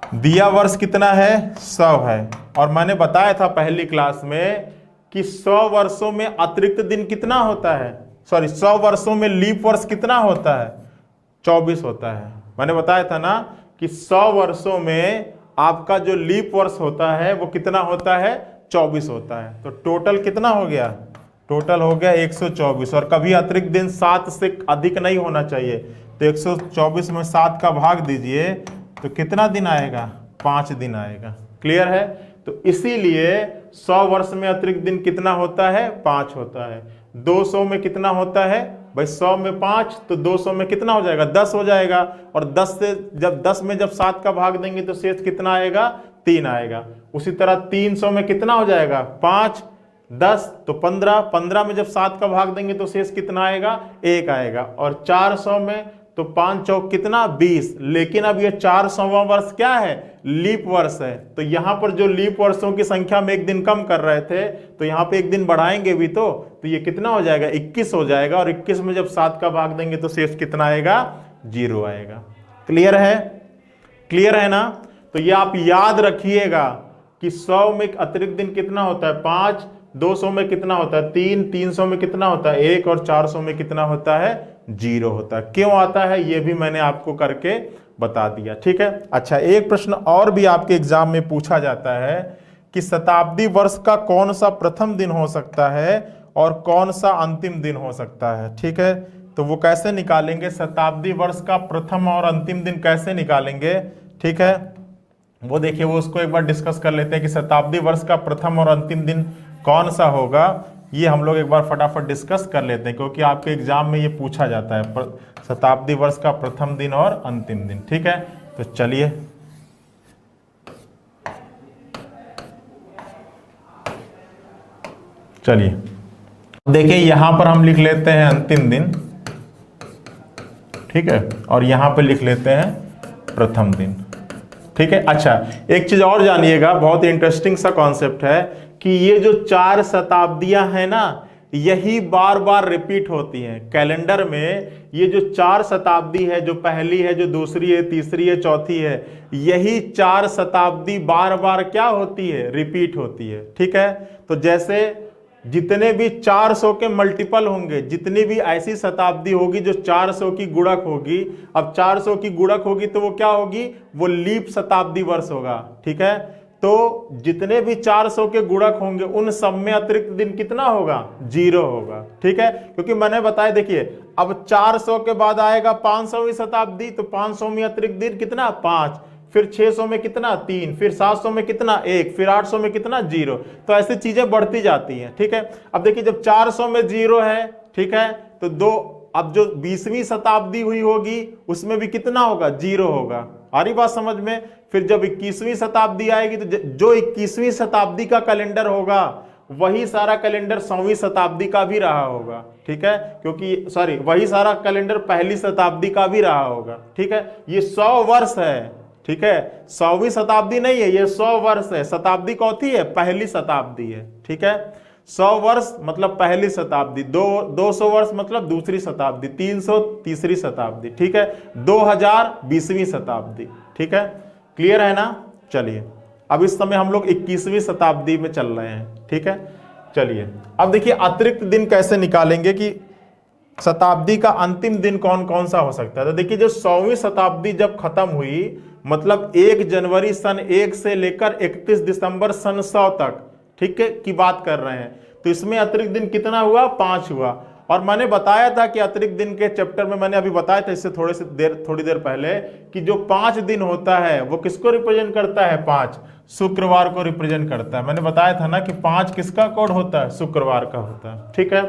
दिया वर्ष कितना है? 100 है। और मैंने बताया था पहली क्लास में कि 100 वर्षों में अतिरिक्त दिन कितना होता है? 100 वर्षों में लीप वर्ष कितना होता है? 24 होता है। मैंने बताया था ना कि 100 वर्षों में आपका जो लीप वर्ष होता है वो कितना होता है? 24 होता है। तो टोटल कितना हो गया? टोटल हो गया 124। और कभी अतिरिक्त दिन 7 से अधिक नहीं होना चाहिए। तो 124 में 7 का भाग दीजिए तो कितना दिन आएगा? 5 दिन आएगा। क्लियर है? तो इसीलिए 100 वर्ष में अतिरिक्त दिन कितना होता है? 5 होता है। 200 में कितना होता है भाई? 100 में 5, तो 200 में कितना हो जाएगा? 10 हो जाएगा। और 10 में जब 7 का भाग देंगे तो शेष कितना आएगा? 3 आएगा। उसी तरह 300 में कितना हो जाएगा? 5, 10 तो 15 में जब 7 का भाग देंगे तो शेष कितना आएगा? 1 आएगा। और 400 में तो 5 चौक कितना? 20। लेकिन अब ये 400वां वर्ष क्या है? लीप वर्ष है। तो यहां पर जो लीप वर्षों की संख्या में 1 दिन कम कर रहे थे, तो यहां पे 1 दिन बढ़ाएंगे भी तो ये कितना हो जाएगा? 21 हो जाएगा। और 21 में जब 7 का भाग देंगे तो शेष कितना आएगा? 0 आएगा। क्लियर है? क्लियर है ना? तो ये आप याद रखिएगा कि 100 में अतिरिक्त दिन कितना होता है? 5। 200 में कितना होता है? 3। 300 में कितना होता है? 1। और 400 में कितना होता है? 0 होता है। क्यों आता है ये भी मैंने आपको करके बता दिया। ठीक है, अच्छा, एक प्रश्न और भी आपके एग्जाम में पूछा जाता है कि शताब्दी वर्ष का कौन सा प्रथम दिन हो सकता है और कौन सा अंतिम दिन हो सकता है। ठीक है, तो वो कैसे निकालेंगे? शताब्दी वर्ष का प्रथम और अंतिम दिन कैसे निकालेंगे? ठीक है, वो देखिए, वो उसको एक बार डिस्कस कर लेते हैं कि शताब्दी वर्ष का प्रथम और अंतिम दिन कौन सा होगा। ये हम लोग एक बार फटाफट डिस्कस कर लेते हैं, क्योंकि आपके एग्जाम में ये पूछा जाता है, शताब्दी वर्ष का प्रथम दिन और अंतिम दिन। ठीक है, तो चलिए देखिए, यहां पर हम लिख लेते हैं अंतिम दिन, ठीक है, और यहां पर लिख लेते हैं प्रथम दिन। ठीक है। अच्छा, एक चीज और जानिएगा, बहुत ही इंटरेस्टिंग सा कॉन्सेप्ट है कि ये जो 4 शताब्दियां हैं ना, यही बार बार रिपीट होती हैं कैलेंडर में। ये जो 4 शताब्दी है, जो पहली है, जो दूसरी है, तीसरी है, चौथी है, यही 4 शताब्दी बार बार क्या होती है, रिपीट होती है। ठीक है, तो जैसे जितने भी 400 के मल्टीपल होंगे, जितनी भी ऐसी शताब्दी होगी जो 400 की गुणक होगी, अब 400 की गुणक होगी तो वो क्या होगी, वो लीप शताब्दी वर्ष होगा। ठीक है, तो जितने भी 400 के गुणक होंगे उन सब में अतिरिक्त दिन कितना होगा, 0 होगा। ठीक है, क्योंकि मैंने बताया, देखिए अब 400 के बाद आएगा 500वीं शताब्दी, तो 500 में अतिरिक्त दिन कितना, 5, फिर 600 में कितना, 3, फिर 700 में कितना, 1, फिर 800 में कितना, 0। तो ऐसी चीजें बढ़ती जाती हैं। ठीक है, अब देखिए जब 400 में 0 है, ठीक है, तो अब जो 20वीं शताब्दी हुई होगी उसमें भी कितना होगा, 0 होगा। आ रही बात समझ में। फिर जब 21वीं शताब्दी आएगी तो जो 21वीं शताब्दी का कैलेंडर होगा वही सारा कैलेंडर 100वीं शताब्दी का भी रहा होगा। ठीक है, क्योंकि सॉरी, वही सारा कैलेंडर पहली शताब्दी का भी रहा होगा। ठीक है, ये 100 वर्ष है। ठीक है, 100वीं शताब्दी नहीं है, ये 100 वर्ष है। शताब्दी कौन है, पहली शताब्दी है। ठीक है, 100 वर्ष मतलब पहली शताब्दी, 200 वर्ष मतलब दूसरी शताब्दी, 300 तीसरी शताब्दी। ठीक है, 2000 20वीं शताब्दी। ठीक है, क्लियर है ना। चलिए, अब इस समय हम लोग 21वीं शताब्दी में चल रहे हैं। ठीक है, चलिए अब देखिए अतिरिक्त दिन कैसे निकालेंगे कि शताब्दी का अंतिम दिन कौन कौन सा हो सकता है। तो देखिए, जो 100वीं शताब्दी जब खत्म हुई, मतलब 1 जनवरी सन 1 से लेकर 31 दिसंबर सन 100 तक, ठीक है, की बात कर रहे हैं, तो इसमें अतिरिक्त दिन कितना हुआ, 5 हुआ। और मैंने बताया था कि अतिरिक्त दिन के चैप्टर में मैंने अभी बताया था इससे थोड़ी देर पहले कि जो 5 दिन होता है वो किसको रिप्रेजेंट करता है, 5 शुक्रवार को रिप्रेजेंट करता है। मैंने बताया था ना कि 5 किसका कोड होता है, शुक्रवार का होता है। ठीक है,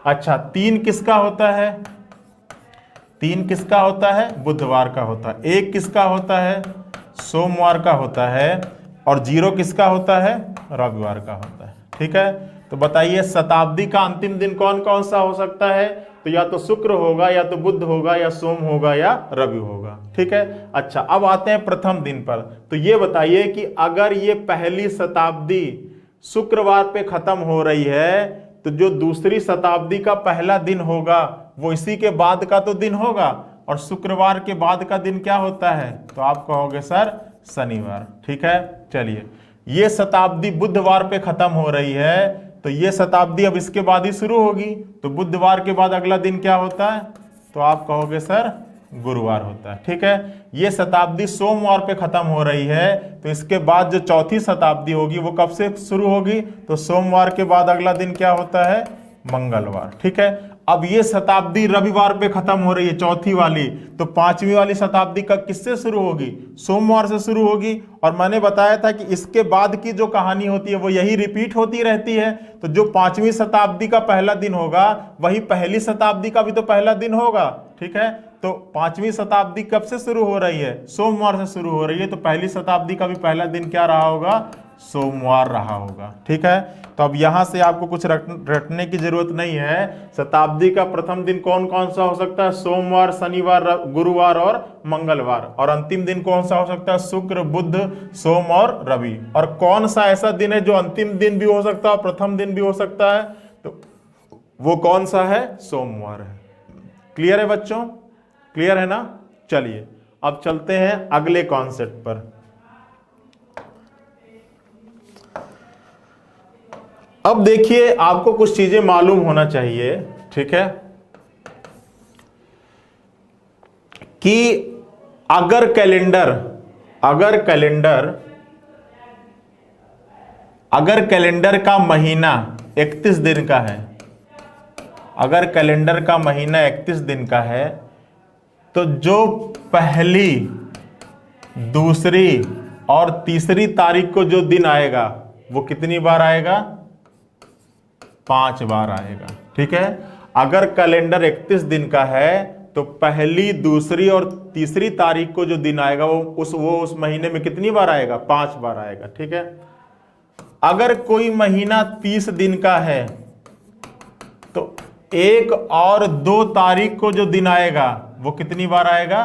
अच्छा 3 किसका होता है, 3 किसका होता है, बुधवार का होता है। 1 किसका होता है, सोमवार का होता है। और 0 किसका होता है, रविवार का होता है। ठीक है, तो बताइए शताब्दी का अंतिम दिन कौन कौन सा हो सकता है। तो या तो शुक्र होगा, या तो बुध होगा, या सोम होगा, या रवि होगा। ठीक है, अच्छा अब आते हैं प्रथम दिन पर। तो ये बताइए कि अगर ये पहली शताब्दी शुक्रवार पे खत्म हो रही है, तो जो दूसरी शताब्दी का पहला दिन होगा वो इसी के बाद का तो दिन होगा, और शुक्रवार के बाद का दिन क्या होता है, तो आप कहोगे सर शनिवार। ठीक है, चलिए ये शताब्दी बुधवार पे खत्म हो रही है, तो ये शताब्दी अब इसके बाद ही शुरू होगी, तो बुधवार के बाद अगला दिन क्या होता है, तो आप कहोगे सर गुरुवार होता है। ठीक है, ये शताब्दी सोमवार पे खत्म हो रही है, तो इसके बाद जो चौथी शताब्दी होगी वो कब से शुरू होगी, तो सोमवार के बाद अगला दिन क्या होता है, मंगलवार। ठीक है, अब ये शताब्दी रविवार पे खत्म हो रही है, चौथी वाली, तो 5वीं वाली शताब्दी का किससे शुरू होगी, सोमवार से शुरू होगी। और मैंने बताया था कि इसके बाद की जो कहानी होती है वो यही रिपीट होती रहती है। तो जो 5वीं शताब्दी का पहला दिन होगा वही पहली शताब्दी का भी तो पहला दिन होगा। ठीक है, तो 5वीं शताब्दी कब से शुरू हो रही है, सोमवार से शुरू हो रही है, तो पहली शताब्दी का भी पहला दिन क्या रहा होगा, सोमवार रहा होगा। ठीक है, तो अब यहां से आपको कुछ रटने की जरूरत नहीं है। शताब्दी का प्रथम दिन कौन कौन सा हो सकता है, सोमवार, शनिवार, गुरुवार और मंगलवार। और अंतिम दिन कौन सा हो सकता है, शुक्र, बुध, सोम और रवि। और कौन सा ऐसा दिन है जो अंतिम दिन भी हो सकता है और प्रथम दिन भी हो सकता है, तो वो कौन सा है, सोमवार है। क्लियर है बच्चों, क्लियर है ना। चलिए अब चलते हैं अगले कॉन्सेप्ट पर। अब देखिए आपको कुछ चीजें मालूम होना चाहिए। ठीक है, कि अगर कैलेंडर का महीना 31 दिन का है, अगर कैलेंडर का महीना 31 दिन का है, तो जो पहली, दूसरी और तीसरी तारीख को जो दिन आएगा वो कितनी बार आएगा, 5 बार आएगा। ठीक है, अगर कैलेंडर 31 दिन का है तो पहली, दूसरी और तीसरी तारीख को जो दिन आएगा वो उस महीने में कितनी बार आएगा? 5 बार आएगा। ठीक है, अगर कोई महीना 30 दिन का है तो 1 और 2 तारीख को जो दिन आएगा वो कितनी बार आएगा?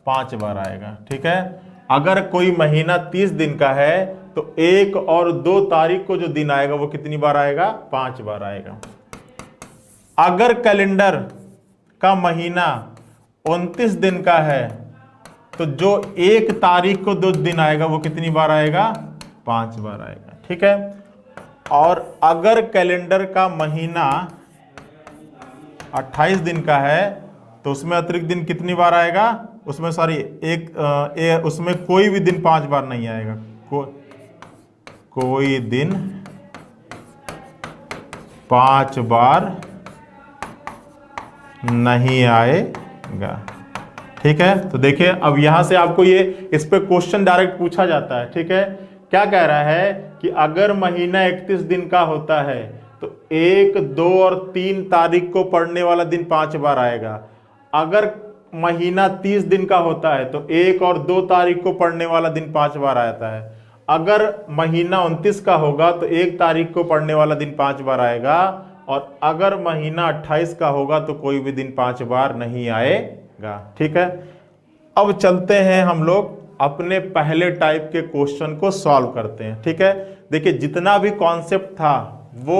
5 बार आएगा। ठीक है, अगर कोई महीना 30 दिन का है तो 1 और 2 तारीख को जो दिन आएगा वो कितनी बार आएगा? 5 बार आएगा। अगर कैलेंडर का महीना 29 दिन का है तो जो 1 तारीख को 2 दिन आएगा वो कितनी बार आएगा? 5 बार आएगा। ठीक है, और अगर कैलेंडर का महीना 28 दिन का है तो उसमें अतिरिक्त दिन कितनी बार आएगा? उसमें उसमें कोई भी दिन 5 बार नहीं आएगा। कोई दिन 5 बार नहीं आएगा। ठीक है, तो देखिए अब यहां से आपको इस पे क्वेश्चन डायरेक्ट पूछा जाता है। ठीक है, क्या कह रहा है कि अगर महीना 31 दिन का होता है तो 1, 2 और 3 तारीख को पढ़ने वाला दिन 5 बार आएगा। अगर महीना 30 दिन का होता है तो 1 और 2 तारीख को पढ़ने वाला दिन 5 बार आता है। अगर महीना 29 का होगा तो 1 तारीख को पढ़ने वाला दिन 5 बार आएगा, और अगर महीना 28 का होगा तो कोई भी दिन 5 बार नहीं आएगा। ठीक है, अब चलते हैं हम लोग अपने पहले टाइप के क्वेश्चन को सॉल्व करते हैं। ठीक है, देखिए जितना भी कॉन्सेप्ट था वो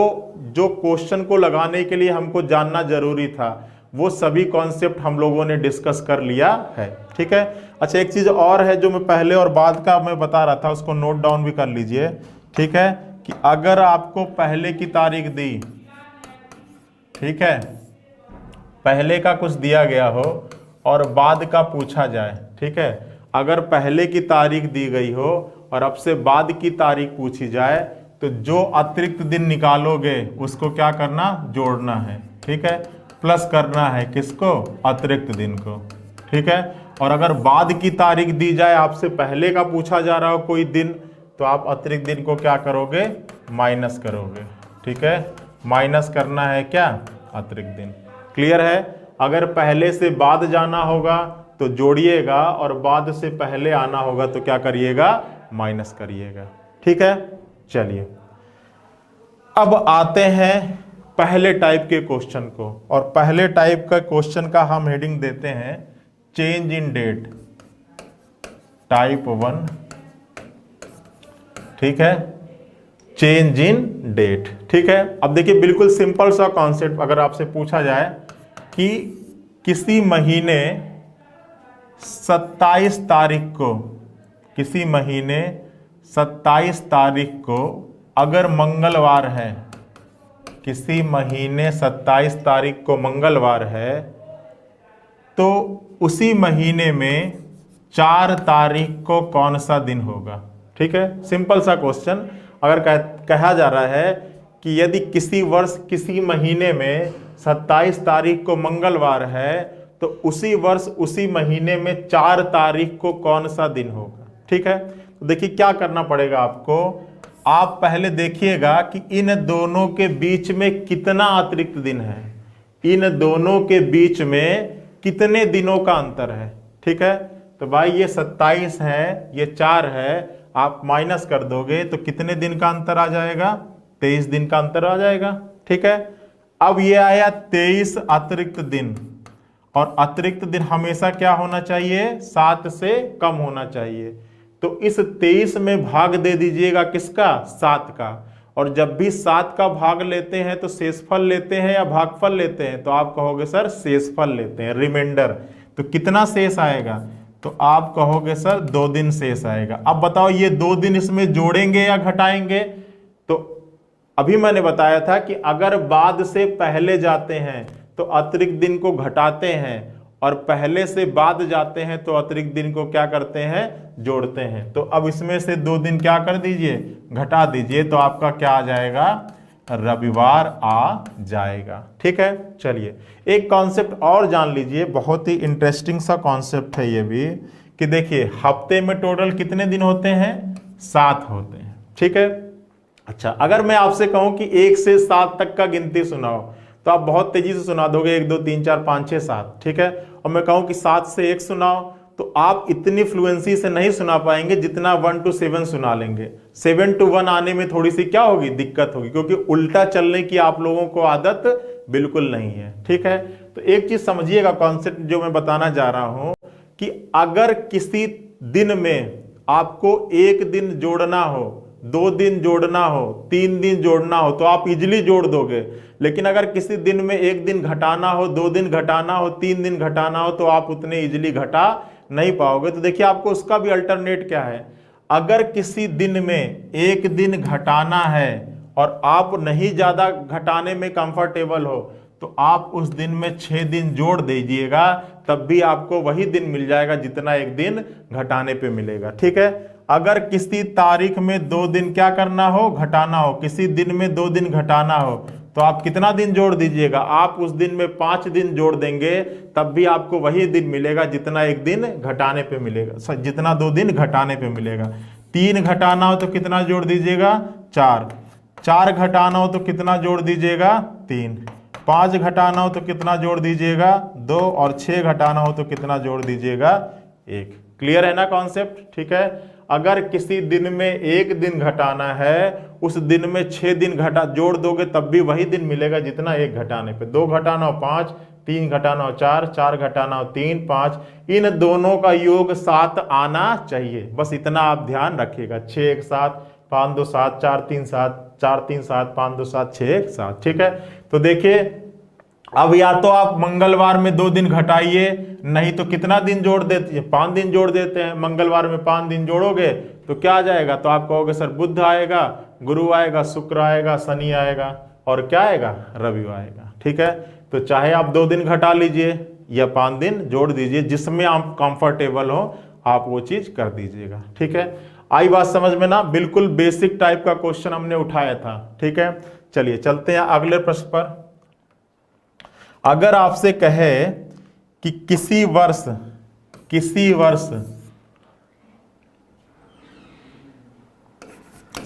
जो क्वेश्चन को लगाने के लिए हमको जानना जरूरी था वो सभी कॉन्सेप्ट हम लोगों ने डिस्कस कर लिया है। ठीक है, अच्छा एक चीज और है जो मैं पहले और बाद का मैं बता रहा था, उसको नोट डाउन भी कर लीजिए। ठीक है, कि अगर आपको पहले की तारीख दी, ठीक है, पहले का कुछ दिया गया हो और बाद का पूछा जाए। ठीक है, अगर पहले की तारीख दी गई हो और अब से बाद की तारीख पूछी जाए तो जो अतिरिक्त दिन निकालोगे उसको क्या करना? जोड़ना है। ठीक है, प्लस करना है किसको? अतिरिक्त दिन को। ठीक है, और अगर बाद की तारीख दी जाए, आपसे पहले का पूछा जा रहा हो कोई दिन, तो आप अतिरिक्त दिन को क्या करोगे? माइनस करोगे। ठीक है, माइनस करना है क्या? अतिरिक्त दिन। क्लियर है? अगर पहले से बाद जाना होगा तो जोड़िएगा और बाद से पहले आना होगा तो क्या करिएगा? माइनस करिएगा। ठीक है, चलिए अब आते हैं पहले टाइप के क्वेश्चन को, और पहले टाइप का क्वेश्चन का हम हेडिंग देते हैं चेंज इन डेट, टाइप 1। ठीक है, चेंज इन डेट। ठीक है, अब देखिए बिल्कुल सिंपल सा कॉन्सेप्ट, अगर आपसे पूछा जाए कि किसी महीने 27 तारीख को, किसी महीने 27 तारीख को अगर मंगलवार है, किसी महीने 27 तारीख को मंगलवार है, तो उसी महीने में 4 तारीख को कौन सा दिन होगा? ठीक है, सिंपल सा क्वेश्चन। अगर कहा जा रहा है कि यदि किसी वर्ष किसी महीने में 27 तारीख को मंगलवार है तो उसी वर्ष उसी महीने में 4 तारीख को कौन सा दिन होगा? ठीक है, तो देखिए क्या करना पड़ेगा आपको। आप पहले देखिएगा कि इन दोनों के बीच में कितना अतिरिक्त दिन है, इन दोनों के बीच में कितने दिनों का अंतर है। ठीक है, तो भाई ये 27 है, ये 4 है, आप माइनस कर दोगे तो कितने दिन का अंतर आ जाएगा? 23 दिन का अंतर आ जाएगा। ठीक है, अब ये आया 23 अतिरिक्त दिन, और अतिरिक्त दिन हमेशा क्या होना चाहिए? 7 से कम होना चाहिए। तो इस 23 में भाग दे दीजिएगा किसका? 7 का। और जब भी 7 का भाग लेते हैं तो शेषफल लेते हैं या भागफल लेते हैं? तो आप कहोगे सर शेषफल लेते हैं, रिमाइंडर। तो कितना शेष आएगा? तो आप कहोगे सर 2 दिन शेष आएगा। अब बताओ ये 2 दिन इसमें जोड़ेंगे या घटाएंगे? तो अभी मैंने बताया था कि अगर बाद से पहले जाते हैं तो अतिरिक्त दिन को घटाते हैं, और पहले से बाद जाते हैं तो अतिरिक्त दिन को क्या करते हैं? जोड़ते हैं। तो अब इसमें से 2 दिन क्या कर दीजिए? घटा दीजिए। तो आपका क्या आ जाएगा? रविवार आ जाएगा। ठीक है, चलिए एक कॉन्सेप्ट और जान लीजिए, बहुत ही इंटरेस्टिंग सा कॉन्सेप्ट है ये भी, कि देखिए हफ्ते में टोटल कितने दिन होते हैं? 7 होते हैं। ठीक है, अच्छा, अगर मैं आपसे कहूं कि 1 से 7 तक का गिनती सुनाओ तो आप बहुत तेजी से सुना दोगे, 1 2 3 4 5 6 7, ठीक है। और मैं कहूं कि 7 से 1 सुनाओ तो आप इतनी फ्लुएंसी से नहीं सुना पाएंगे जितना 1 to 7 सुना लेंगे। 7 to 1 आने में थोड़ी सी क्या होगी, दिक्कत होगी, क्योंकि उल्टा चलने की आप लोगों को आदत बिल्कुल नहीं है, ठीक है। तो एक चीज समझिएगा, कॉन्सेप्ट जो मैं बताना जा रहा हूं कि अगर किसी दिन में आपको 1 दिन जोड़ना हो, 2 दिन जोड़ना हो, 3 दिन जोड़ना हो तो आप इजिली जोड़ दोगे। लेकिन अगर किसी दिन में 1 दिन घटाना हो, 2 दिन घटाना हो, 3 दिन घटाना हो तो आप उतने इजिली घटा नहीं पाओगे। तो देखिए आपको उसका भी अल्टरनेट क्या है। अगर किसी दिन में 1 दिन घटाना है और आप नहीं ज्यादा घटाने में कंफर्टेबल हो तो आप उस दिन में 6 दिन जोड़ दीजिएगा, तब भी आपको वही दिन मिल जाएगा जितना 1 दिन घटाने पे मिलेगा, ठीक है। अगर किसी तारीख में 2 दिन क्या करना हो, घटाना हो, किसी दिन में 2 दिन घटाना हो तो आप कितना दिन जोड़ दीजिएगा, आप उस दिन में 5 दिन जोड़ देंगे, तब भी आपको वही दिन मिलेगा जितना 1 दिन घटाने पे मिलेगा, जितना 2 दिन घटाने पे मिलेगा। 3 घटाना हो तो कितना जोड़ दीजिएगा, 4। 4 घटाना हो तो कितना जोड़ दीजिएगा, 3। 5 घटाना हो तो कितना जोड़ दीजिएगा, 2। और 6 घटाना हो तो कितना जोड़ दीजिएगा, 1। क्लियर है ना कॉन्सेप्ट, ठीक है। अगर किसी दिन में 1 दिन घटाना है, उस दिन में 6 दिन घटा जोड़ दोगे तब भी वही दिन मिलेगा जितना 1 घटाने पे। 2 घटाना हो 5, 3 घटाना हो 4, 4 घटाना हो 3, 5, इन दोनों का योग 7 आना चाहिए, बस इतना आप ध्यान रखिएगा। 6 1 7, 5 2 7, 4 3 7, 4 3 7, 5 2 7, 6 1 7, ठीक है। तो देखिए अब या तो आप मंगलवार में 2 दिन घटाइए, नहीं तो कितना दिन जोड़ देते हैं, 5 दिन जोड़ देते हैं। मंगलवार में 5 दिन जोड़ोगे तो क्या आ जाएगा, तो आप कहोगे सर बुध आएगा, गुरु आएगा, शुक्र आएगा, शनि आएगा और क्या आएगा, रवि आएगा, ठीक है। तो चाहे आप 2 दिन घटा लीजिए या 5 दिन जोड़ दीजिए, जिसमें आप कंफर्टेबल हो आप वो चीज कर दीजिएगा, ठीक है। आई बात समझ में ना, बिल्कुल बेसिक टाइप का क्वेश्चन हमने उठाया था, ठीक है। चलिए चलते हैं अगले प्रश्न पर। अगर आपसे कहे कि किसी वर्ष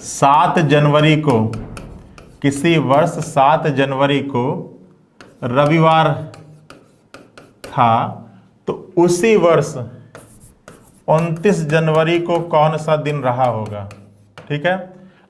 7 जनवरी को, किसी वर्ष 7 जनवरी को रविवार था तो उसी वर्ष 29 जनवरी को कौन सा दिन रहा होगा, ठीक है।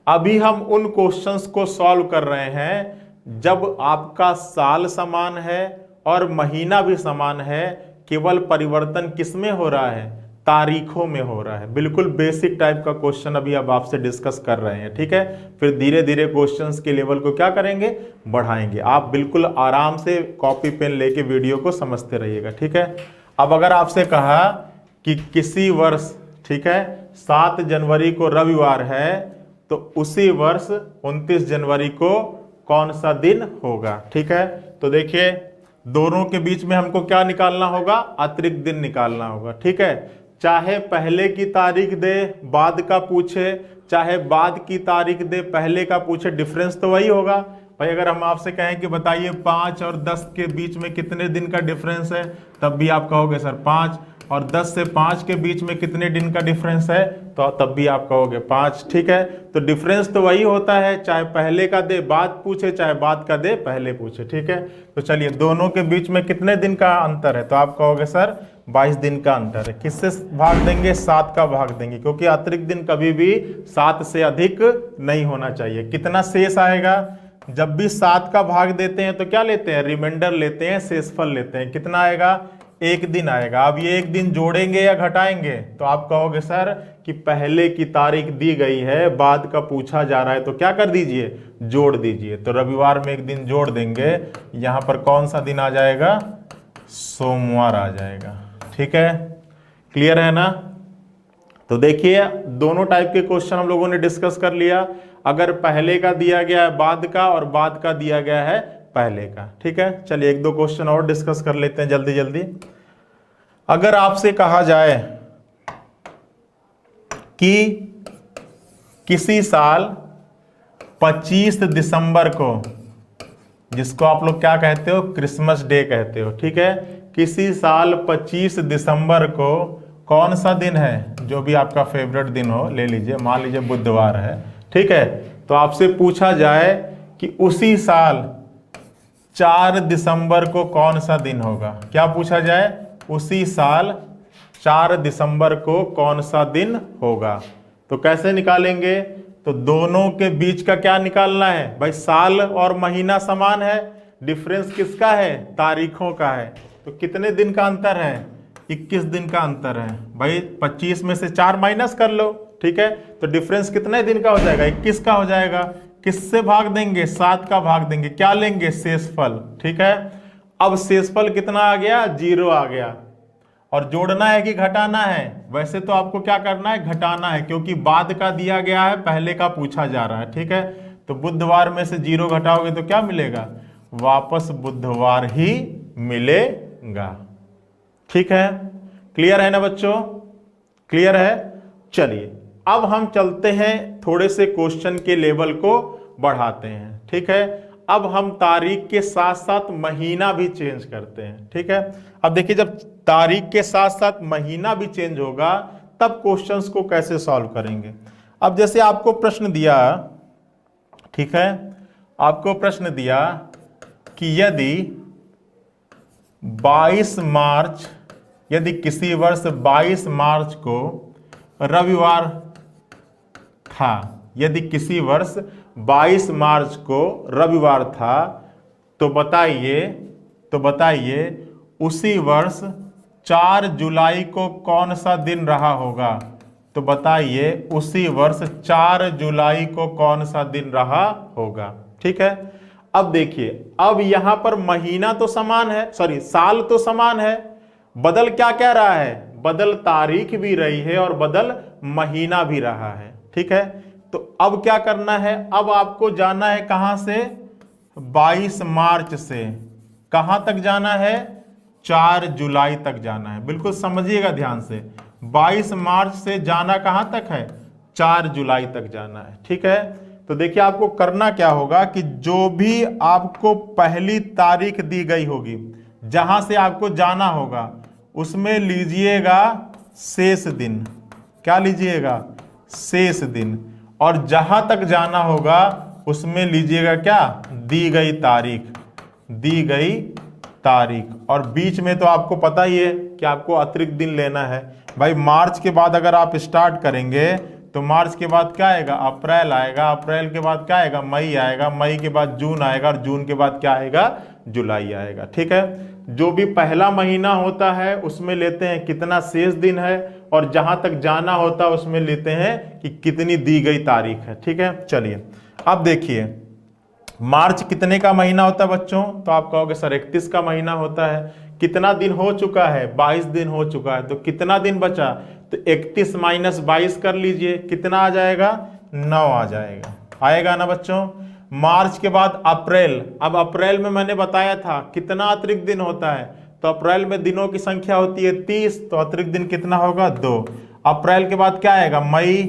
अभी हम उन क्वेश्चंस को सॉल्व कर रहे हैं जब आपका साल समान है और महीना भी समान है, केवल परिवर्तन किसमें हो रहा है, तारीखों में हो रहा है। बिल्कुल बेसिक टाइप का क्वेश्चन अभी अब आपसे डिस्कस कर रहे हैं, ठीक है। फिर धीरे धीरे क्वेश्चंस के लेवल को क्या करेंगे, बढ़ाएंगे। आप बिल्कुल आराम से कॉपी पेन लेके वीडियो को समझते रहिएगा, ठीक है। अब अगर आपसे कहा कि किसी वर्ष, ठीक है, 7 जनवरी को रविवार है तो उसी वर्ष 29 जनवरी को कौन सा दिन होगा, ठीक है। तो देखिए दोनों के बीच में हमको क्या निकालना होगा, अतिरिक्त दिन निकालना होगा, ठीक है। चाहे पहले की तारीख दे बाद का पूछे, चाहे बाद की तारीख दे पहले का पूछे, डिफरेंस तो वही होगा। भाई अगर हम आपसे कहें कि बताइए 5 और 10 के बीच में कितने दिन का डिफरेंस है, तब भी आप कहोगे सर 5। और 10 से 5 के बीच में कितने दिन का डिफरेंस है, तो तब भी आप कहोगे 5, ठीक है। तो डिफरेंस तो वही होता है, चाहे पहले का दे बाद पूछे, चाहे बाद का दे पहले पूछे, ठीक है। तो चलिए दोनों के बीच में कितने दिन का अंतर है, तो आप कहोगे सर 22 दिन का अंतर है। किससे भाग देंगे, 7 का भाग देंगे, क्योंकि अतिरिक्त दिन कभी भी 7 से अधिक नहीं होना चाहिए। कितना शेष आएगा, जब भी 7 का भाग देते हैं तो क्या लेते हैं, रिमाइंडर लेते हैं, शेषफल लेते हैं। कितना आएगा, 1 दिन आएगा। अब ये 1 दिन जोड़ेंगे या घटाएंगे, तो आप कहोगे सर कि पहले की तारीख दी गई है, बाद का पूछा जा रहा है, तो क्या कर दीजिए, जोड़ दीजिए। तो रविवार में 1 दिन जोड़ देंगे, यहां पर कौन सा दिन आ जाएगा, सोमवार आ जाएगा, ठीक है। क्लियर है ना। तो देखिए दोनों टाइप के क्वेश्चन हम लोगों ने डिस्कस कर लिया। अगर पहले का दिया गया है बाद का, और बाद का दिया गया है पहले का, ठीक है। चलिए 1-2 क्वेश्चन और डिस्कस कर लेते हैं जल्दी जल्दी। अगर आपसे कहा जाए कि किसी साल 25 दिसंबर को, जिसको आप लोग क्या कहते हो, क्रिसमस डे कहते हो, ठीक है, किसी साल 25 दिसंबर को कौन सा दिन है, जो भी आपका फेवरेट दिन हो ले लीजिए, मान लीजिए बुधवार है, ठीक है। तो आपसे पूछा जाए कि उसी साल 4 दिसंबर को कौन सा दिन होगा, क्या पूछा जाए, उसी साल 4 दिसंबर को कौन सा दिन होगा, तो कैसे निकालेंगे, तो दोनों के बीच का क्या निकालना है भाई, साल और महीना समान है, डिफरेंस किसका है, तारीखों का है। तो कितने दिन का अंतर है, 21 दिन का अंतर है भाई। 25 में से 4 माइनस कर लो, ठीक है, तो डिफरेंस कितने दिन का हो जाएगा, 21 का हो जाएगा। किससे भाग देंगे, 7 का भाग देंगे, क्या लेंगे, शेषफल, ठीक है। अब शेषफल कितना आ गया, 0 आ गया। और जोड़ना है कि घटाना है, वैसे तो आपको क्या करना है, घटाना है, क्योंकि बाद का दिया गया है, पहले का पूछा जा रहा है, ठीक है। तो बुधवार में से 0 घटाओगे तो क्या मिलेगा, वापस बुधवार ही मिलेगा, ठीक है। क्लियर है ना बच्चों, क्लियर है। चलिए अब हम चलते हैं, थोड़े से क्वेश्चन के लेवल को बढ़ाते हैं, ठीक है। अब हम तारीख के साथ साथ महीना भी चेंज करते हैं, ठीक है। अब देखिए, जब तारीख के साथ साथ महीना भी चेंज होगा तब क्वेश्चंस को कैसे सॉल्व करेंगे। अब जैसे आपको प्रश्न दिया, ठीक है, आपको प्रश्न दिया कि यदि 22 मार्च, यदि किसी वर्ष 22 मार्च को रविवार था, यदि किसी वर्ष 22 मार्च को रविवार था, तो बताइए उसी वर्ष 4 जुलाई को कौन सा दिन रहा होगा। तो बताइए उसी वर्ष 4 जुलाई को कौन सा दिन रहा होगा, ठीक है। अब देखिए, अब यहां पर महीना तो समान है, सॉरी साल तो समान है, बदल क्या कह रहा है, बदल तारीख भी रही है और बदल महीना भी रहा है, ठीक है। तो अब क्या करना है, अब आपको जाना है कहां से, 22 मार्च से कहां तक जाना है, 4 जुलाई तक जाना है। बिल्कुल समझिएगा ध्यान से, 22 मार्च से जाना कहां तक है, 4 जुलाई तक जाना है, ठीक है। तो देखिए आपको करना क्या होगा कि जो भी आपको पहली तारीख दी गई होगी, जहां से आपको जाना होगा, उसमें लीजिएगा शेष दिन, क्या लीजिएगा, शेष दिन, और जहां तक जाना होगा उसमें लीजिएगा क्या, दी गई तारीख। और बीच में तो आपको पता ही है कि आपको अतिरिक्त दिन लेना है भाई। मार्च के बाद अगर आप स्टार्ट करेंगे तो मार्च के बाद क्या आएगा, अप्रैल आएगा, अप्रैल के बाद क्या आएगा, मई आएगा, मई के बाद जून आएगा, और जून के बाद क्या आएगा, जुलाई आएगा, ठीक है। जो भी पहला महीना होता है उसमें लेते हैं कितना शेष दिन है, और जहां तक जाना होता है उसमें लेते हैं कि कितनी दी गई तारीख है, ठीक है। चलिए अब देखिए, मार्च कितने का महीना होता है बच्चों, तो आप कहोगे सर 31 का महीना होता है। कितना दिन हो चुका है, 22 दिन हो चुका है, तो कितना दिन बचा, तो 31 माइनस 22 कर लीजिए, कितना आ जाएगा, 9 आ जाएगा, आएगा ना बच्चों। मार्च के बाद अप्रैल, अब अप्रैल में मैंने बताया था कितना अतिरिक्त दिन होता है, तो अप्रैल में दिनों की संख्या होती है 30, तो अतिरिक्त दिन कितना होगा, 2। अप्रैल के बाद क्या आएगा, मई,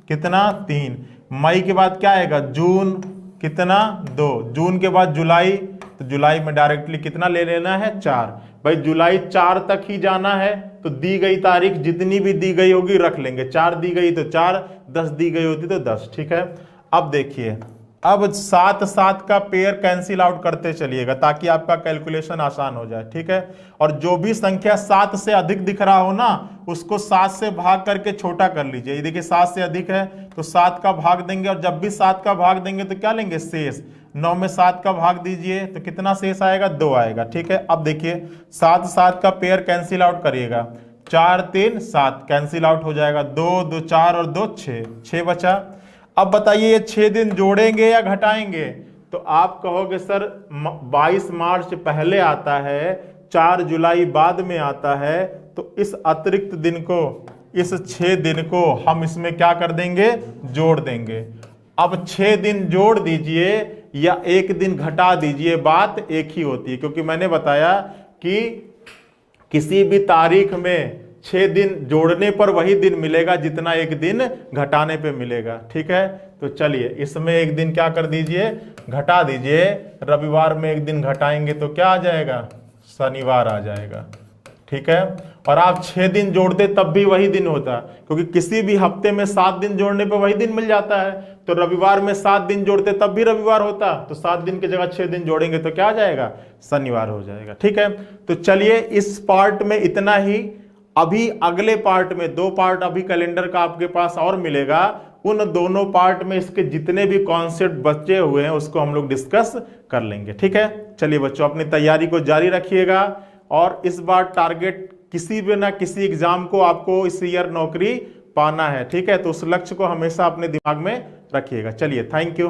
कितना, 3। मई के बाद क्या आएगा, जून, कितना, 2। जून के बाद जुलाई, तो जुलाई में डायरेक्टली कितना ले लेना है, 4। भाई जुलाई 4 तक ही जाना है, तो दी गई तारीख जितनी भी दी गई होगी रख लेंगे, 4 दी गई तो 4, 10 दी गई होती तो 10, ठीक है। अब देखिए, अब 7 का पेयर कैंसिल आउट करते चलिएगा ताकि आपका कैलकुलेशन आसान हो जाए, ठीक है। और जो भी संख्या 7 से अधिक दिख रहा हो ना, उसको 7 से भाग करके छोटा कर लीजिए। ये देखिए 7 से अधिक है तो 7 का भाग देंगे, और जब भी 7 का भाग देंगे तो क्या लेंगे, शेष। 9 में 7 का भाग दीजिए तो कितना शेष आएगा, 2 आएगा, ठीक है। अब देखिए 7 का पेयर कैंसिल आउट करिएगा, 4 3 7 कैंसिल आउट हो जाएगा, 2 2 4 और 2 6 बचा। अब बताइए ये 6 दिन जोड़ेंगे या घटाएंगे, तो आप कहोगे सर 22 मार्च पहले आता है, 4 जुलाई बाद में आता है, तो इस अतिरिक्त दिन को, इस 6 दिन को हम इसमें क्या कर देंगे, जोड़ देंगे। अब 6 दिन जोड़ दीजिए या 1 दिन घटा दीजिए, बात एक ही होती है, क्योंकि मैंने बताया कि किसी भी तारीख में 6 दिन जोड़ने पर वही दिन मिलेगा जितना 1 दिन घटाने पे मिलेगा, ठीक है। तो चलिए इसमें 1 दिन क्या कर दीजिए, घटा दीजिए। रविवार में 1 दिन घटाएंगे तो क्या आ जाएगा, शनिवार आ जाएगा, ठीक है। और आप 6 दिन जोड़ते तब भी वही दिन होता, क्योंकि किसी भी हफ्ते में 7 दिन जोड़ने पे वही दिन मिल जाता है। तो रविवार में 7 दिन जोड़ते तब भी रविवार होता, तो 7 दिन की जगह 6 दिन जोड़ेंगे तो क्या आ जाएगा, शनिवार हो जाएगा। ठीक है, तो चलिए इस पार्ट में इतना ही। अभी अगले पार्ट में 2 पार्ट अभी कैलेंडर का आपके पास और मिलेगा, उन दोनों पार्ट में इसके जितने भी कॉन्सेप्ट बचे हुए हैं उसको हम लोग डिस्कस कर लेंगे। ठीक है, चलिए बच्चों अपनी तैयारी को जारी रखिएगा, और इस बार टारगेट किसी भी ना किसी एग्जाम को आपको इस ईयर नौकरी पाना है। ठीक है, तो उस लक्ष्य को हमेशा अपने दिमाग में रखिएगा। चलिए, थैंक यू।